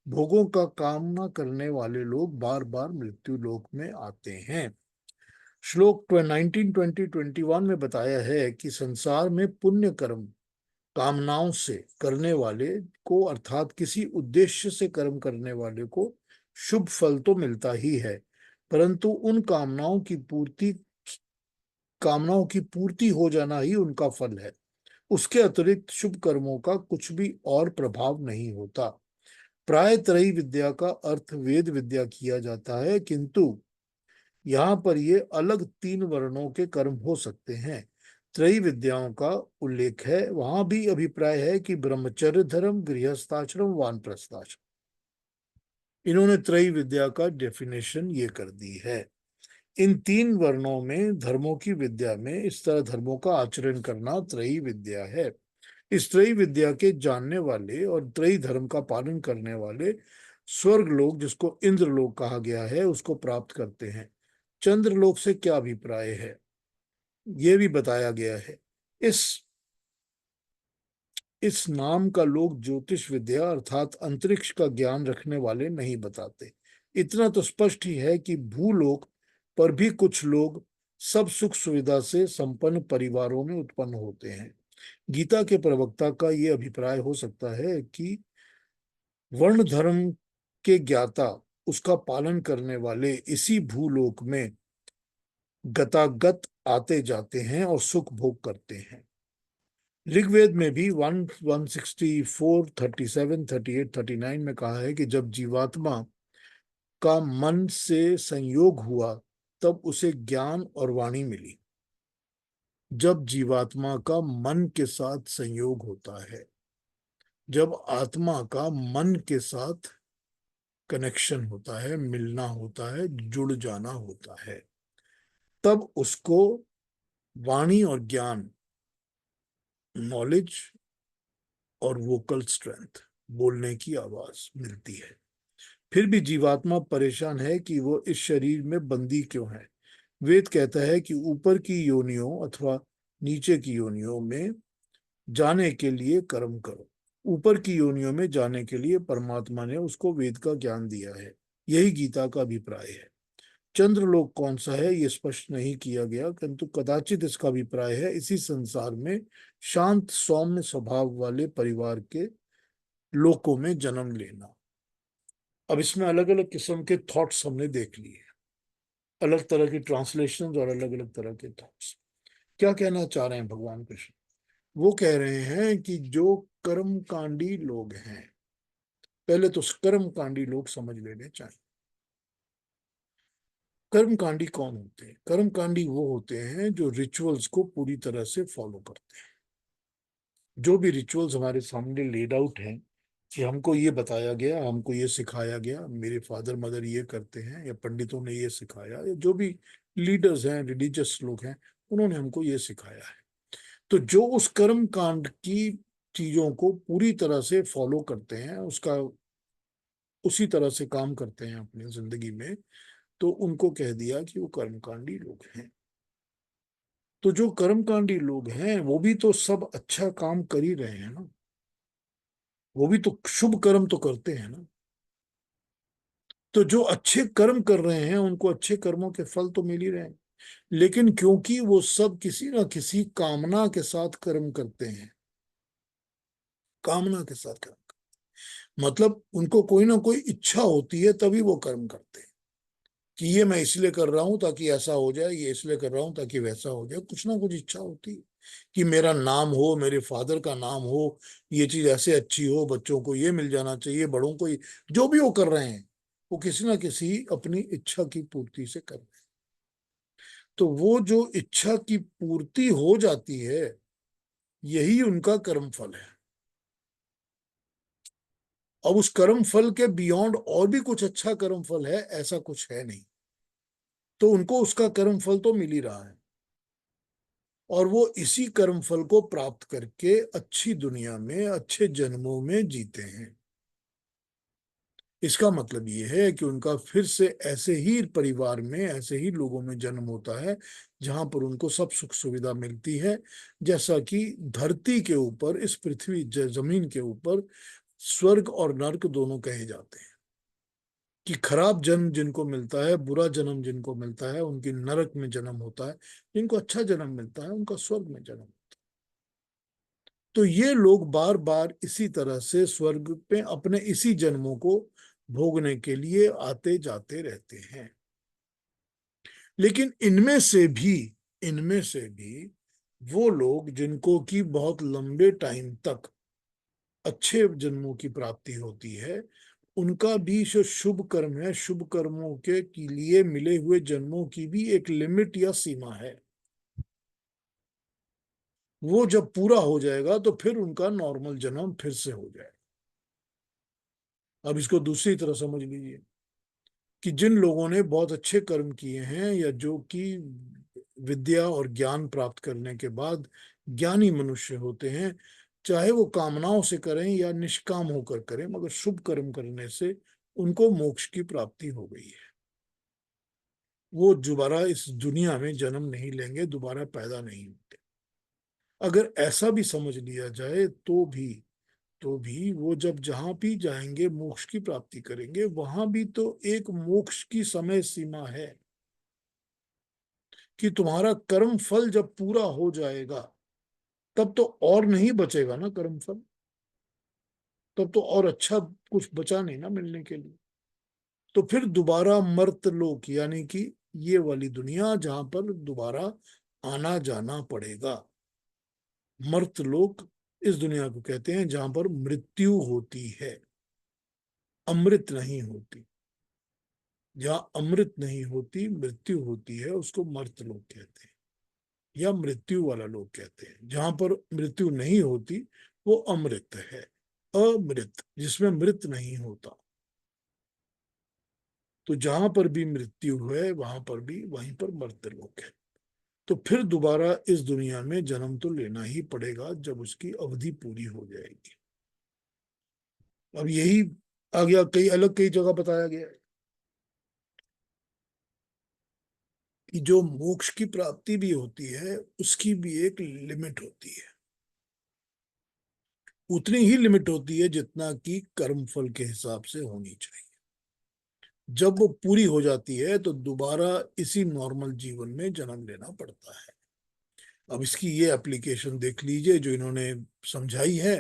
भोगों का कामना करने वाले लोग बार बार मृत्यु लोक में आते हैं। श्लोक 19, 20, 21 में बताया है कि संसार में पुण्य कर्म कामनाओं से करने वाले को अर्थात किसी उद्देश्य से कर्म करने वाले को शुभ फल तो मिलता ही है, परंतु उन कामनाओं की पूर्ति हो जाना ही उनका फल है। उसके अतिरिक्त शुभ कर्मों का कुछ भी और प्रभाव नहीं होता। प्राय त्रयी विद्या का अर्थ वेद विद्या किया जाता है, किंतु यहाँ पर ये अलग 3 वर्णों के कर्म हो सकते हैं। त्रयी विद्याओं का उल्लेख है, वहां भी अभिप्राय है कि ब्रह्मचर्य धर्म, गृहस्थाश्रम, वानप्रस्थाश्रम। इन्होंने त्रयी विद्या का डेफिनेशन ये कर दी है। इन 3 वर्णों में धर्मों की विद्या में इस तरह धर्मों का आचरण करना त्रयी विद्या है। इस त्रयी विद्या के जानने वाले और त्रयी धर्म का पालन करने वाले स्वर्ग लोक, जिसको इंद्रलोक कहा गया है, उसको प्राप्त करते हैं। चंद्रलोक से क्या अभिप्राय है ये भी बताया गया है। इस नाम का लोग ज्योतिष विद्या अर्थात अंतरिक्ष का ज्ञान रखने वाले नहीं बताते। इतना तो स्पष्ट ही है कि भूलोक पर भी कुछ लोग सब सुख सुविधा से संपन्न परिवारों में उत्पन्न होते हैं। गीता के प्रवक्ता का ये अभिप्राय हो सकता है कि वर्ण धर्म के ज्ञाता, उसका पालन करने वाले इसी भूलोक में गतागत आते जाते हैं और सुख भोग करते हैं। ऋग्वेद में भी 164, 37, 38, 39 में कहा है कि जब जीवात्मा का मन से संयोग हुआ तब उसे ज्ञान और वाणी मिली। जब जीवात्मा का मन के साथ संयोग होता है, जब आत्मा का मन के साथ कनेक्शन होता है, मिलना होता है, जुड़ जाना होता है, तब उसको वाणी और ज्ञान, नॉलेज और वोकल स्ट्रेंथ, बोलने की आवाज मिलती है। फिर भी जीवात्मा परेशान है कि वो इस शरीर में बंदी क्यों है। वेद कहता है कि ऊपर की योनियों अथवा नीचे की योनियों में जाने के लिए कर्म करो। ऊपर की योनियों में जाने के लिए परमात्मा ने उसको वेद का ज्ञान दिया है। यही गीता का अभिप्राय है। चंद्रलोक कौन सा है ये स्पष्ट नहीं किया गया, किंतु कदाचित इसका अभिप्राय है इसी संसार में शांत सौम्य स्वभाव वाले परिवार के लोकों में जन्म लेना। अब इसमें अलग अलग किस्म के थॉट्स हमने देख लिए, अलग तरह की ट्रांसलेशन और अलग अलग तरह के थॉट्स। क्या कहना चाह रहे हैं भगवान कृष्ण? वो कह रहे हैं कि जो कर्मकांडी लोग हैं, पहले तो कर्मकांडी लोग समझ लेने चाहिए। कर्मकांडी कौन होते हैं? कर्मकांडी वो होते हैं जो रिचुअल्स को पूरी तरह से फॉलो करते हैं। जो भी रिचुअल्स हमारे सामने लेड आउट हैं कि हमको ये बताया गया, हमको ये सिखाया गया, मेरे फादर मदर ये करते हैं, या पंडितों ने ये सिखाया, या जो भी लीडर्स हैं, रिलीजियस लोग हैं, उन्होंने हमको ये सिखाया है। तो जो उस कर्म कांड की चीजों को पूरी तरह से फॉलो करते हैं, उसका उसी तरह से काम करते हैं अपनी जिंदगी में, तो उनको कह दिया कि वो कर्मकांडी लोग हैं। तो जो कर्मकांडी लोग हैं वो भी तो सब अच्छा काम कर ही रहे हैं ना, वो भी तो शुभ कर्म तो करते हैं ना। तो जो अच्छे कर्म कर रहे हैं उनको अच्छे कर्मों के फल तो मिल ही रहे हैं, लेकिन क्योंकि वो सब किसी ना किसी कामना के साथ कर्म करते हैं, कामना के साथ कर्म, मतलब उनको कोई ना कोई इच्छा होती है तभी वो कर्म करते हैं, कि ये मैं इसलिए कर रहा हूं ताकि ऐसा हो जाए, ये इसलिए कर रहा हूं ताकि वैसा हो जाए। कुछ ना कुछ इच्छा होती है कि मेरा नाम हो, मेरे फादर का नाम हो, ये चीज ऐसे अच्छी हो, बच्चों को ये मिल जाना चाहिए, बड़ों को जो भी वो कर रहे हैं वो किसी ना किसी अपनी इच्छा की पूर्ति से कर रहे हैं। तो वो जो इच्छा की पूर्ति हो जाती है यही उनका कर्म फल है। अब उस कर्म फल के बियॉन्ड और भी कुछ अच्छा कर्म फल है ऐसा कुछ है नहीं, तो उनको उसका कर्म फल तो मिल ही रहा है, और वो इसी कर्म फल को प्राप्त करके अच्छी दुनिया में अच्छे जन्मों में जीते हैं। इसका मतलब ये है कि उनका फिर से ऐसे ही परिवार में, ऐसे ही लोगों में जन्म होता है जहां पर उनको सब सुख सुविधा मिलती है, जैसा कि धरती के ऊपर, इस पृथ्वी जमीन के ऊपर स्वर्ग और नर्क दोनों कहे जाते हैं। कि खराब जन्म जिनको मिलता है, बुरा जन्म जिनको मिलता है, उनकी नरक में जन्म होता है, जिनको अच्छा जन्म मिलता है उनका स्वर्ग में जन्म। तो ये लोग बार बार इसी तरह से स्वर्ग पे अपने इसी जन्मों को भोगने के लिए आते जाते रहते हैं। लेकिन इनमें से भी वो लोग जिनको की बहुत लंबे टाइम तक अच्छे जन्मों की प्राप्ति होती है, उनका भी जो शुभ कर्म है, शुभ कर्मों के लिए मिले हुए जन्मों की भी एक लिमिट या सीमा है। वो जब पूरा हो जाएगा तो फिर उनका नॉर्मल जन्म फिर से हो जाएगा। अब इसको दूसरी तरह समझ लीजिए कि जिन लोगों ने बहुत अच्छे कर्म किए हैं, या जो कि विद्या और ज्ञान प्राप्त करने के बाद ज्ञानी मनुष्य होते हैं, चाहे वो कामनाओं से करें या निष्काम होकर करें, मगर शुभ कर्म करने से उनको मोक्ष की प्राप्ति हो गई है। वो दोबारा इस दुनिया में जन्म नहीं लेंगे, दोबारा पैदा नहीं होते। अगर ऐसा भी समझ लिया जाए तो भी वो जब जहां भी जाएंगे मोक्ष की प्राप्ति करेंगे, वहां भी तो एक मोक्ष की समय सीमा है कि तुम्हारा कर्म फल जब पूरा हो जाएगा तब तो और नहीं बचेगा ना कर्म फल, तब तो और अच्छा कुछ बचा नहीं ना मिलने के लिए। तो फिर दोबारा मर्तलोक यानी कि ये वाली दुनिया जहां पर दोबारा आना जाना पड़ेगा। मर्तलोक इस दुनिया को कहते हैं जहां पर मृत्यु होती है, अमृत नहीं होती। जहां अमृत नहीं होती, मृत्यु होती है, उसको मर्तलोक कहते हैं। या मृत्यु वाला लोग कहते हैं। जहां पर मृत्यु नहीं होती वो अमृत है। अमृत जिसमें मृत नहीं होता। तो जहां पर भी मृत्यु है वहां पर भी वहीं पर मरते लोग हैं। तो फिर दोबारा इस दुनिया में जन्म तो लेना ही पड़ेगा जब उसकी अवधि पूरी हो जाएगी। अब यही आ गया, कई जगह बताया गया है कि जो मोक्ष की प्राप्ति भी होती है उसकी भी एक लिमिट होती है। उतनी ही लिमिट होती है जितना कि कर्म फल के हिसाब से होनी चाहिए। जब वो पूरी हो जाती है तो दोबारा इसी नॉर्मल जीवन में जन्म लेना पड़ता है। अब इसकी ये एप्लीकेशन देख लीजिए जो इन्होंने समझाई है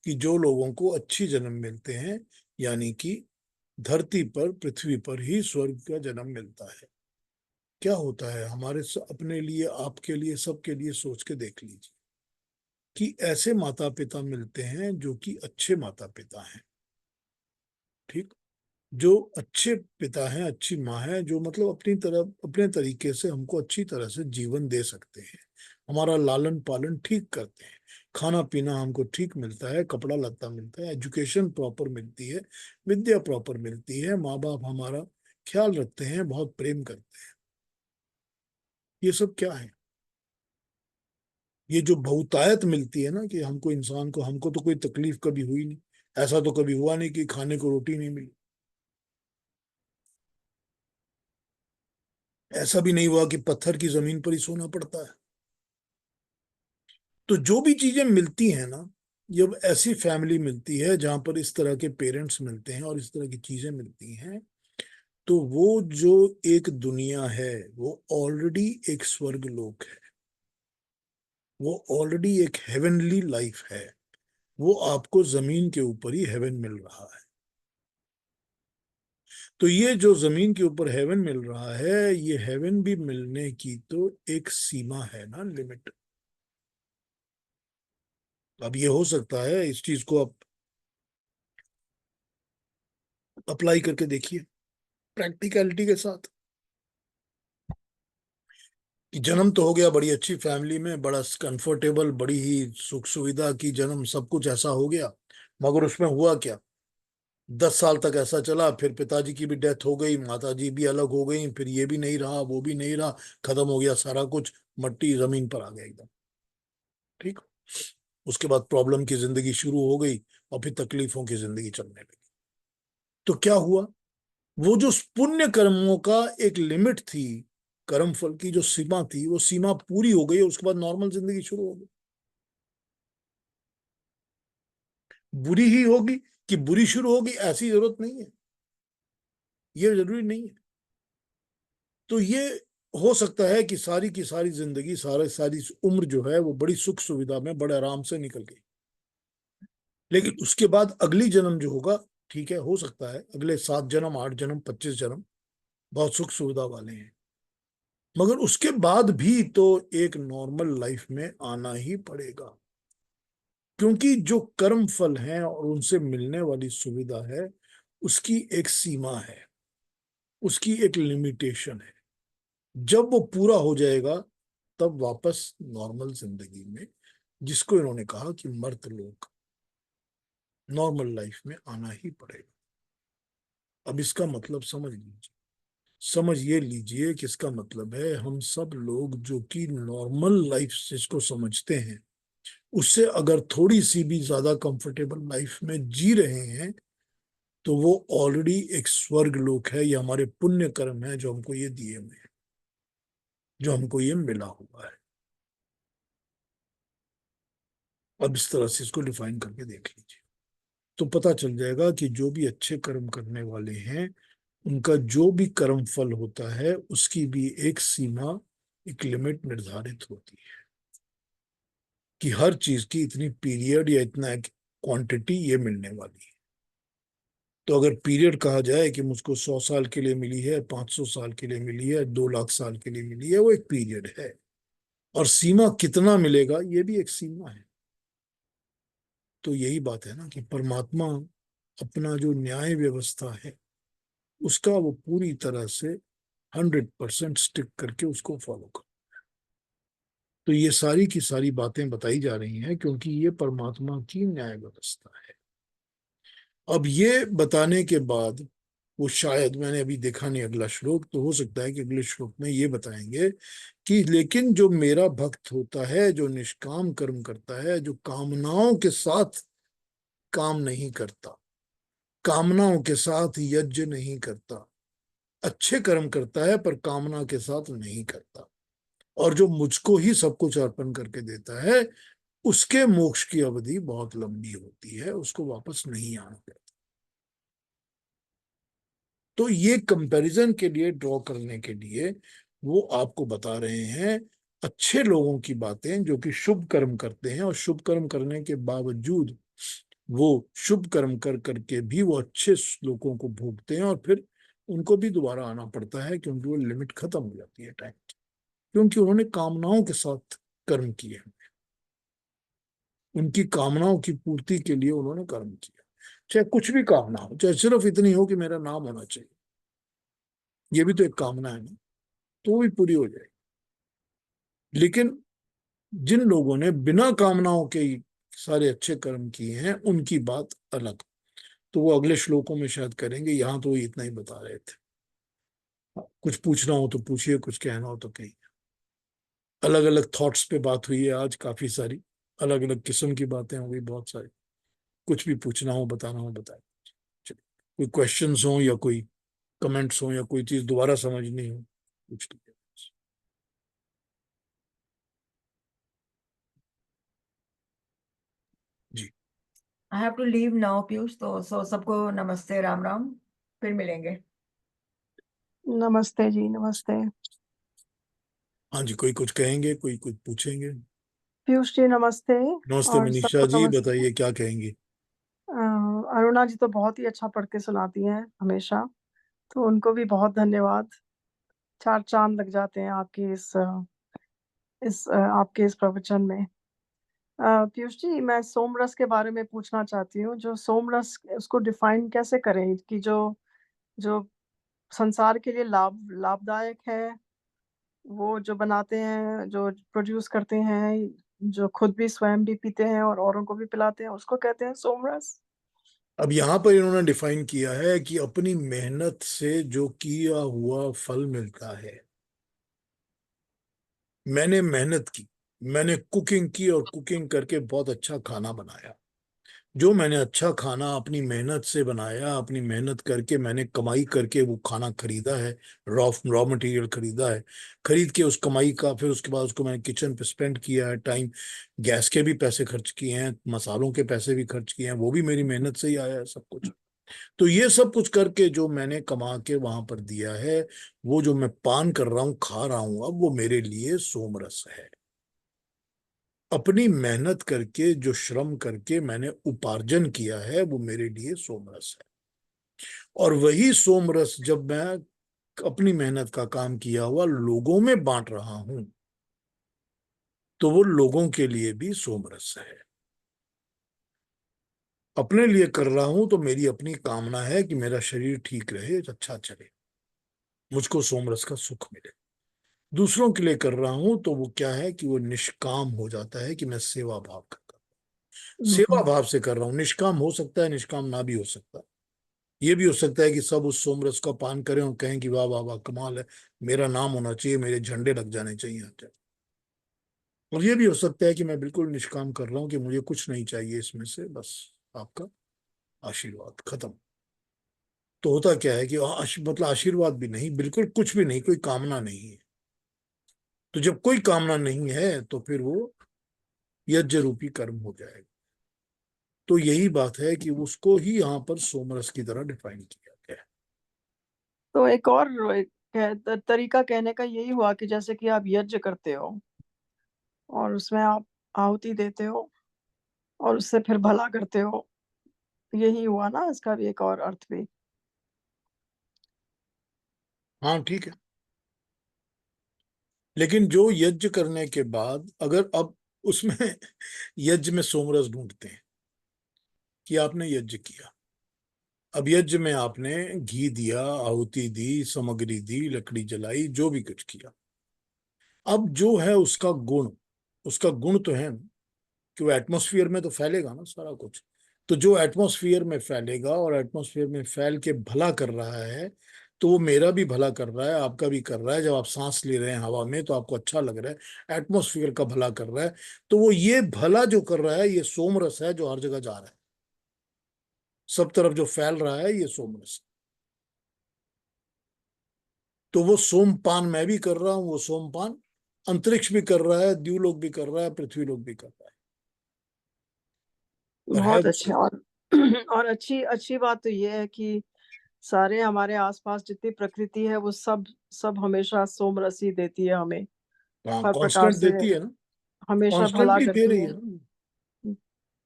कि जो लोगों को अच्छी जन्म मिलते हैं, यानी कि धरती पर, पृथ्वी पर ही स्वर्ग का जन्म मिलता है। क्या होता है हमारे अपने लिए, आपके लिए, सबके लिए सोच के देख लीजिए कि ऐसे माता पिता मिलते हैं जो कि अच्छे माता पिता हैं। ठीक। जो अच्छे पिता हैं, अच्छी माँ है, जो मतलब अपनी तरफ अपने तरीके से हमको अच्छी तरह से जीवन दे सकते हैं, हमारा लालन पालन ठीक करते हैं, खाना पीना हमको ठीक मिलता है, कपड़ा लत्ता मिलता है, एजुकेशन प्रॉपर मिलती है, विद्या प्रॉपर मिलती है, माँ बाप हमारा ख्याल रखते हैं, बहुत प्रेम करते हैं। ये सब क्या है? ये जो बहुतायत मिलती है ना कि हमको, इंसान को, हमको तो कोई तकलीफ कभी हुई नहीं। ऐसा तो कभी हुआ नहीं कि खाने को रोटी नहीं मिली। ऐसा भी नहीं हुआ कि पत्थर की जमीन पर ही सोना पड़ता है। तो जो भी चीजें मिलती हैं ना, जब ऐसी फैमिली मिलती है जहां पर इस तरह के पेरेंट्स मिलते हैं और इस तरह की चीजें मिलती हैं, तो वो जो एक दुनिया है वो ऑलरेडी एक स्वर्ग लोक है। वो ऑलरेडी एक हेवनली लाइफ है। वो आपको जमीन के ऊपर ही हेवन मिल रहा है। तो ये जो जमीन के ऊपर हेवन मिल रहा है, ये हेवन भी मिलने की तो एक सीमा है ना, लिमिट। अब ये हो सकता है, इस चीज को आप अप्लाई करके देखिए प्रैक्टिकलिटी के साथ कि जन्म तो हो गया बड़ी अच्छी फैमिली में, बड़ा कंफर्टेबल, बड़ी ही सुख सुविधा की जन्म, सब कुछ ऐसा हो गया। मगर उसमें हुआ क्या? 10 साल तक ऐसा चला, फिर पिताजी की भी डेथ हो गई, माताजी भी अलग हो गई, फिर ये भी नहीं रहा, वो भी नहीं रहा, खत्म हो गया सारा कुछ, मट्टी जमीन पर आ गया एकदम। ठीक। उसके बाद प्रॉब्लम की जिंदगी शुरू हो गई और फिर तकलीफों की जिंदगी चलने लगी। तो क्या हुआ? वो जो पुण्य कर्मों का एक लिमिट थी, कर्म फल की जो सीमा थी, वो सीमा पूरी हो गई, उसके बाद नॉर्मल जिंदगी शुरू हो गई। बुरी ही होगी कि बुरी शुरू होगी ऐसी जरूरत नहीं है, ये जरूरी नहीं है। तो ये हो सकता है कि सारी की सारी जिंदगी, सारी उम्र जो है वो बड़ी सुख सुविधा में बड़े आराम से निकल गई, लेकिन उसके बाद अगली जन्म जो होगा, ठीक है, हो सकता है अगले 7 जन्म, 8 जन्म, 25 जन्म बहुत सुख सुविधा वाले हैं, मगर उसके बाद भी तो एक नॉर्मल लाइफ में आना ही पड़ेगा। क्योंकि जो कर्म फल हैं और उनसे मिलने वाली सुविधा है, उसकी एक सीमा है, उसकी एक लिमिटेशन है। जब वो पूरा हो जाएगा तब वापस नॉर्मल जिंदगी में, जिसको इन्होंने कहा कि मर्त लोग, नॉर्मल लाइफ में आना ही पड़ेगा। अब इसका मतलब समझ लीजिए, समझ ये लीजिए कि इसका मतलब है हम सब लोग जो कि नॉर्मल लाइफ जिसको समझते हैं, उससे अगर थोड़ी सी भी ज्यादा कंफर्टेबल लाइफ में जी रहे हैं, तो वो ऑलरेडी एक स्वर्ग लोक है। ये हमारे पुण्य कर्म है जो हमको ये दिए हुए हैं, जो हमको ये मिला हुआ है। अब इस तरह से इसको डिफाइन करके देख लीजिए तो पता चल जाएगा कि जो भी अच्छे कर्म करने वाले हैं, उनका जो भी कर्म फल होता है उसकी भी एक सीमा, एक लिमिट निर्धारित होती है कि हर चीज की इतनी पीरियड या इतना क्वांटिटी ये मिलने वाली है। तो अगर पीरियड कहा जाए कि मुझको 100 साल के लिए मिली है, 500 साल के लिए मिली है, 2 लाख साल के लिए मिली है, वो एक पीरियड है। और सीमा कितना मिलेगा, ये भी एक सीमा है। तो यही बात है ना कि परमात्मा अपना जो न्याय व्यवस्था है उसका वो पूरी तरह से 100% स्टिक करके उसको फॉलो कर। तो ये सारी की सारी बातें बताई जा रही हैं क्योंकि ये परमात्मा की न्याय व्यवस्था है। अब ये बताने के बाद वो शायद, मैंने अभी देखा नहीं अगला श्लोक, तो हो सकता है कि अगले श्लोक में ये बताएंगे कि लेकिन जो मेरा भक्त होता है, जो निष्काम कर्म करता है, जो कामनाओं के साथ काम नहीं करता, कामनाओं के साथ यज्ञ नहीं करता, अच्छे कर्म करता है पर कामना के साथ नहीं करता, और जो मुझको ही सब कुछ अर्पण करके देता है, उसके मोक्ष की अवधि बहुत लंबी होती है, उसको वापस नहीं आना पड़ता। तो ये कंपैरिजन के लिए, ड्रॉ करने के लिए वो आपको बता रहे हैं अच्छे लोगों की बातें जो कि शुभ कर्म करते हैं, और शुभ कर्म करने के बावजूद वो शुभ कर्म कर करके भी वो अच्छे श्लोकों को भोगते हैं, और फिर उनको भी दोबारा आना पड़ता है क्योंकि वो लिमिट खत्म हो जाती है टाइम की, क्योंकि उन्होंने कामनाओं के साथ कर्म किए हैं, उनकी कामनाओं की पूर्ति के लिए उन्होंने कर्म किया। चाहे कुछ भी कामना हो, चाहे सिर्फ इतनी हो कि मेरा नाम होना चाहिए, ये भी तो एक कामना है ना, तो वो भी पूरी हो जाएगी। लेकिन जिन लोगों ने बिना कामनाओं के ही सारे अच्छे कर्म किए हैं, उनकी बात अलग, तो वो अगले श्लोकों में शायद करेंगे। यहाँ तो वो इतना ही बता रहे थे। कुछ पूछना हो तो पूछिए, कुछ कहना हो तो कहिए। अलग अलग थॉट्स पे बात हुई है आज, काफी सारी अलग अलग किस्म की बातें हो गई, बहुत सारी। कुछ भी पूछना हो, बताना हो, बताए। चलिए, कोई क्वेश्चंस हो या कोई कमेंट्स हो या कोई चीज दोबारा समझनी हो, पूछ लीजिए। जी, I have to leave now Piyush, तो सबको नमस्ते, राम राम, फिर मिलेंगे। नमस्ते जी, नमस्ते। हाँ जी, कोई कुछ कहेंगे, कोई कुछ पूछेंगे? पीयूष जी नमस्ते। नमस्ते और मनीषा सबको जी, नमस्ते। बताइए क्या कहेंगे? अरुणा जी तो बहुत ही अच्छा पढ़ के सुनाती हैं हमेशा, तो उनको भी बहुत धन्यवाद। 4 चांद लग जाते हैं आपकी आपके इस प्रवचन में। पीयूष जी, मैं सोमरस के बारे में पूछना चाहती हूँ। जो सोमरस, उसको डिफाइन कैसे करें कि जो जो संसार के लिए लाभदायक है, वो जो बनाते हैं, जो प्रोड्यूस करते हैं, जो खुद भी स्वयं भी पीते हैं और औरों को भी पिलाते हैं, उसको कहते हैं सोमरस। अब यहाँ पर इन्होंने डिफाइन किया है कि अपनी मेहनत से जो किया हुआ फल मिलता है। मैंने मेहनत की, मैंने कुकिंग की और कुकिंग करके बहुत अच्छा खाना बनाया। जो मैंने अच्छा खाना अपनी मेहनत से बनाया, अपनी मेहनत करके मैंने कमाई करके वो खाना खरीदा है, रॉ रॉ मटेरियल खरीदा है, खरीद के उस कमाई का फिर उसके बाद उसको मैंने किचन पे स्पेंड किया है टाइम, गैस के भी पैसे खर्च किए हैं, मसालों के पैसे भी खर्च किए हैं, वो भी मेरी मेहनत से ही आया है सब कुछ। तो ये सब कुछ करके जो मैंने कमा के वहां पर दिया है, वो जो मैं पान कर रहा हूँ, खा रहा हूं, अब वो मेरे लिए सोमरस है। अपनी मेहनत करके, जो श्रम करके मैंने उपार्जन किया है, वो मेरे लिए सोमरस है। और वही सोमरस जब मैं अपनी मेहनत का काम किया हुआ लोगों में बांट रहा हूं, तो वो लोगों के लिए भी सोमरस है। अपने लिए कर रहा हूं तो मेरी अपनी कामना है कि मेरा शरीर ठीक रहे, अच्छा चले, मुझको सोमरस का सुख मिले। दूसरों के लिए कर रहा हूं तो वो क्या है कि वो निष्काम हो जाता है कि मैं सेवा भाव करता हूं, सेवा भाव से कर रहा हूं। निष्काम हो सकता है, निष्काम ना भी हो सकता। ये भी हो सकता है कि सब उस सोमरस का पान करें और कहें कि वाह वाह वाह, कमाल है, मेरा नाम होना चाहिए, मेरे झंडे लग जाने चाहिए यहाँ पे। और ये भी हो सकता है कि मैं बिल्कुल निष्काम कर रहा हूँ कि मुझे कुछ नहीं चाहिए इसमें से, बस आपका आशीर्वाद, खत्म। तो होता क्या है कि मतलब आशीर्वाद भी नहीं, बिल्कुल कुछ भी नहीं, कोई कामना नहीं है। तो जब कोई कामना नहीं है तो फिर वो यज्ञ रूपी कर्म हो जाएगा। तो यही बात है कि उसको ही यहाँ पर सोमरस की तरह डिफाइन किया गया है। तो एक और तरीका कहने का यही हुआ कि जैसे कि आप यज्ञ करते हो और उसमें आप आहुति देते हो और उससे फिर भला करते हो, यही हुआ ना, इसका भी एक और अर्थ भी। हाँ ठीक है, लेकिन जो यज्ञ करने के बाद अगर अब उसमें यज्ञ में सोमरस ढूंढते हैं कि आपने यज्ञ किया, अब यज्ञ में आपने घी दिया, आहुति दी, सामग्री दी, लकड़ी जलाई, जो भी कुछ किया, अब जो है उसका गुण, उसका गुण तो है ना कि वो एटमॉस्फेयर में तो फैलेगा ना सारा कुछ। तो जो एटमॉस्फेयर में फैलेगा और एटमॉस्फेयर में फैल के भला कर रहा है, तो वो मेरा भी भला कर रहा है, आपका भी कर रहा है। जब आप सांस ले रहे हैं हवा में तो आपको अच्छा लग रहा है, एटमॉस्फेयर का भला कर रहा है। तो वो ये भला जो कर रहा है, ये सोम रस है जो हर जगह जा रहा है, सब तरफ जो फैल रहा है, ये सोम रस। तो वो सोमपान मैं भी कर रहा हूं, वो सोमपान अंतरिक्ष भी कर रहा है, द्यूलोक भी कर रहा है, पृथ्वी लोक भी कर रहा है। पर है बहुत वो अच्छे। और और अच्छी अच्छी बात तो ये है कि सारे हमारे आसपास जितनी प्रकृति है वो सब सब हमेशा सोमरस ही देती है हमें, हर प्रकार कांस्टेंट से देती है ना, हमेशा भला कॉन्स्टेंटली दे करती रही है। है ना।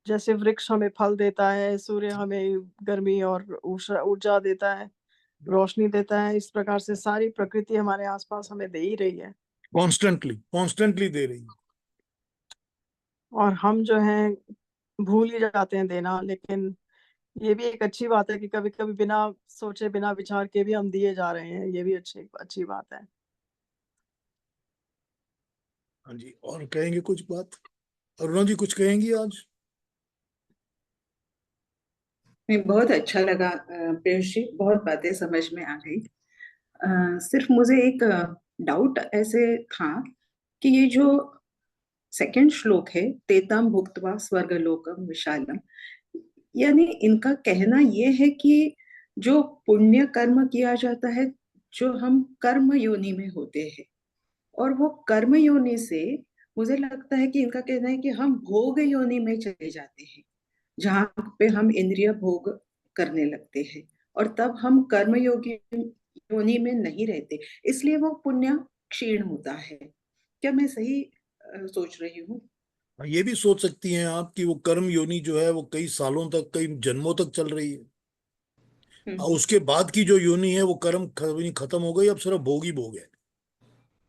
जैसे वृक्ष हमें फल देता है, सूर्य हमें गर्मी और ऊर्जा ऊर्जा देता है, रोशनी देता है, इस प्रकार से सारी प्रकृति हमारे आसपास हमें दे ही रही है। कॉन्स्टेंटली कॉन्स्टेंटली दे रही है। और हम जो हैं भूल ही जाते हैं देना। लेकिन ये भी एक अच्छी बात है कि कभी कभी बिना सोचे बिना विचार के भी हम दिए जा रहे हैं, ये भी अच्छी अच्छी बात है। हाँ जी, और कहेंगे कुछ बात? अरुणा जी कुछ कहेंगी आज? मैं बहुत अच्छा लगा पीयूष जी, बहुत बातें समझ में आ गई। सिर्फ मुझे एक डाउट ऐसे था कि ये जो सेकंड श्लोक है, तेताम भुक्त्वा स्वर्गलोकम विशालम, यानी इनका कहना ये है कि जो पुण्य कर्म किया जाता है, जो हम कर्म योनि में होते हैं, और वो कर्म योनि से मुझे लगता है कि इनका कहना है कि हम भोग योनि में चले जाते हैं, जहाँ पे हम इंद्रिय भोग करने लगते हैं, और तब हम कर्म योगी योनि में नहीं रहते, इसलिए वो पुण्य क्षीण होता है। क्या मैं सही सोच रही हूँ? ये भी सोच सकती हैं आप कि वो कर्म योनि जो है वो कई सालों तक, कई जन्मों तक चल रही है, और हम्म उसके बाद की जो योनि है वो कर्म खत्म हो गई, अब सिर्फ भोग ही भोग है।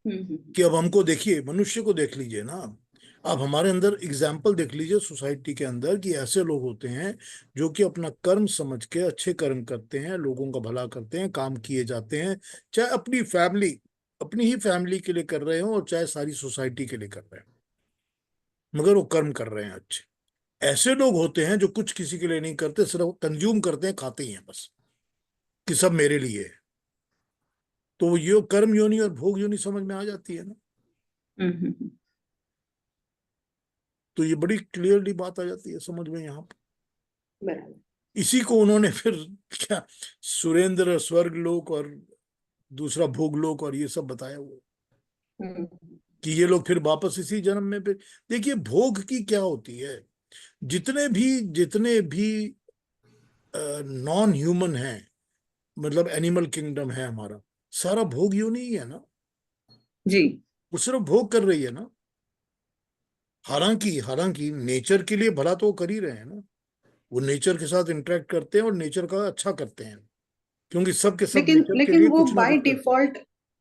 हम्म कि अब हमको देखिए, मनुष्य को देख लीजिए ना आप हमारे अंदर एग्जाम्पल देख लीजिए सोसाइटी के अंदर, कि ऐसे लोग होते हैं जो कि अपना कर्म समझ के अच्छे कर्म करते हैं, लोगों का भला करते हैं, काम किए जाते हैं, चाहे अपनी फैमिली, अपनी ही फैमिली के लिए कर रहे हो और चाहे सारी सोसाइटी के लिए कर रहे हैं, मगर वो कर्म कर रहे हैं अच्छे। ऐसे लोग होते हैं जो कुछ किसी के लिए नहीं करते, सिर्फ कंज्यूम करते हैं, खाते ही हैं बस, कि सब मेरे लिए है। तो ये कर्म योनि और भोग योनि समझ में आ जाती है ना। हम्म। तो ये बड़ी क्लियरली बात आ जाती है समझ में यहाँ पर। बराबर। इसी को उन्होंने फिर क्या, सुरेंद्र स्वर्ग लोक और दूसरा भोग लोक और ये सब बताया हुआ, हम्म कि ये लोग फिर वापस इसी जन्म में फिर। देखिए भोग की क्या होती है, जितने भी नॉन ह्यूमन है, मतलब एनिमल किंगडम है हमारा, सारा भोग योनि ही है ना। जी। वो सिर्फ भोग कर रही है ना। हालांकि हालांकि नेचर के लिए भला तो वो कर ही रहे हैं ना, वो नेचर के साथ इंटरेक्ट करते हैं और नेचर का अच्छा करते हैं, क्योंकि सब के सब लेकिन नेचर के लेकिन लिए वो कुछ ना बाय कुछ करते हैं। डिफॉल्ट,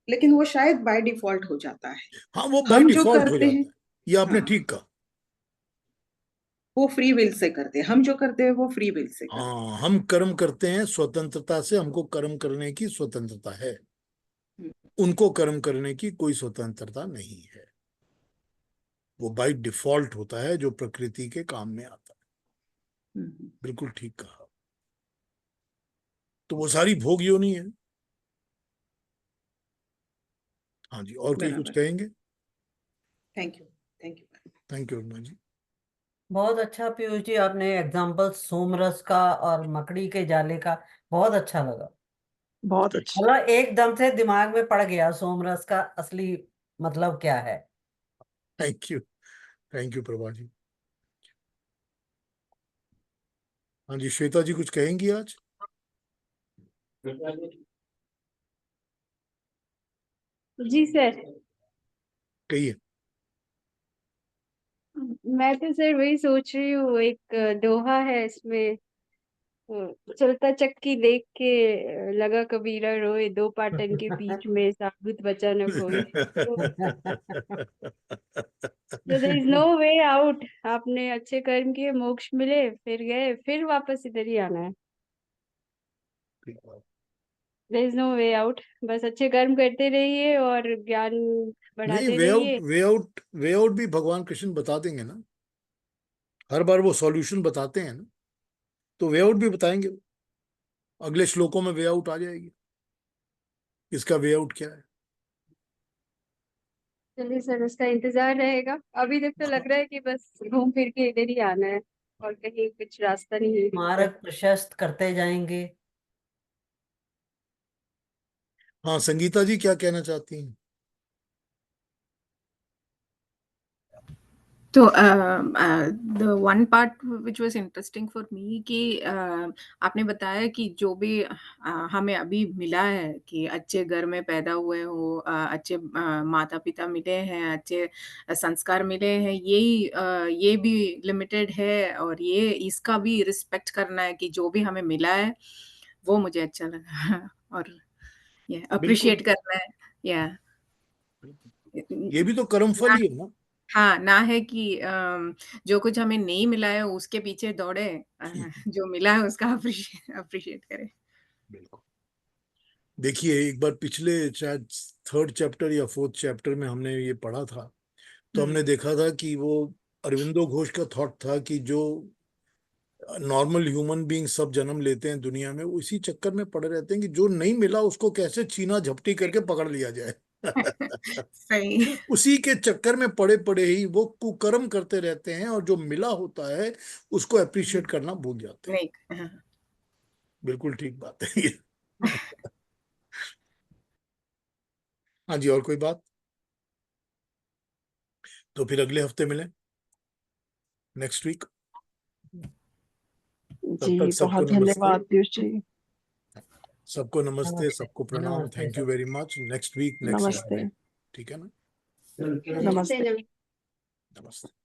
लेकिन वो शायद बाय डिफॉल्ट हो जाता है। हाँ वो बाय हम जो डिफॉल्ट हो करते हैं, जाता है, ये आपने हाँ, ठीक कहा। वो फ्री विल से करते हैं, हम जो करते हैं वो फ्री विल से करते हाँ हम कर्म करते हैं स्वतंत्रता से, हमको कर्म करने की स्वतंत्रता है, हैं। उनको कर्म करने की कोई स्वतंत्रता नहीं है। वो बाय डिफॉल्ट होता है जो प्रकृति के काम में आता है। हम्म, बिल्कुल ठीक कहा। तो वो सारी भोग योनि है। हाँ जी, और कोई कुछ बराबर। कहेंगे? Thank you. Thank you. Thank you Aruna ji. बहुत अच्छा पीयूष जी, आपने एग्जाम्पल सोमरस का और मकड़ी के जाले का बहुत अच्छा लगा। बहुत अच्छा। मतलब एकदम से दिमाग में पड़ गया सोमरस का असली मतलब क्या है। Thank you Prabha ji. हाँ जी, श्वेता जी कुछ कहेंगी आज? जी सर। कहिए। मैं तो सर वही सोच रही हूँ, एक दोहा है इसमें, चलता चक्की देख के लगा कबीरा रोए, दो पाटन के बीच में साबुत बचा न कोई। तो there is no way out. आपने अच्छे कर्म किए, मोक्ष मिले, फिर गए, फिर वापस इधर ही आना है। There is no way out, बस अच्छे कर्म करते रहिए और ज्ञान नहीं, बढ़ाते वे आउट रहिए। वे आउट भी भगवान कृष्ण बता देंगे ना, हर बार वो सॉल्यूशन बताते हैं ना, तो वे आउट भी बताएंगे वो। अगले श्लोकों में वे आउट आ जाएगी, इसका वे आउट क्या है। चलिए सर, उसका इंतजार रहेगा। अभी तक तो लग रहा है कि बस घूम फिर के इधर ही आना है और कहीं कुछ रास्ता नहीं है। मार्ग प्रशस्त करते जाएंगे। हाँ, संगीता जी क्या कहना चाहती हैं? तो the one part which was interesting for me कि आपने बताया कि जो भी हमें अभी मिला है कि अच्छे घर में पैदा हुए हो, अच्छे माता पिता मिले हैं, अच्छे संस्कार मिले हैं, ये भी लिमिटेड है और ये इसका भी रिस्पेक्ट करना है कि जो भी हमें मिला है वो मुझे अच्छा लगा और ये बिल्कुल, अप्रिशिएट करना है। या ये भी तो कर्मफल ही है ना। हाँ, ना है कि जो कुछ हमें नहीं मिला है उसके पीछे दौड़े, जो मिला है उसका अप्रिशिएट करें। बिल्कुल। देखिए, एक बार पिछले शायद थर्ड चैप्टर या फोर्थ चैप्टर में हमने ये पढ़ा था, तो हमने देखा था कि वो अरविंदो घोष का थॉट था कि जो नॉर्मल ह्यूमन बीइंग सब जन्म लेते हैं दुनिया में, वो इसी चक्कर में पड़े रहते हैं कि जो नहीं मिला उसको कैसे छीना झपटी करके पकड़ लिया जाए। सही। उसी के चक्कर में पड़े पड़े ही वो कुकर्म करते रहते हैं, और जो मिला होता है उसको अप्रिशिएट करना भूल जाते हैं। नहीं, हाँ। बिल्कुल ठीक बात है ये। हाँ जी, और कोई बात? तो फिर अगले हफ्ते मिलें, नेक्स्ट वीक। तब जी, तक सबको बहुत नमस्ते, धन्यवाद पीयूष जी। सबको नमस्ते, नमस्ते। सबको प्रणाम, नमस्ते thank you sir. Very much. Next week next नमस्ते। संडे, ठीक है ना? नमस्ते नमस्ते। नमस्ते। नमस्ते।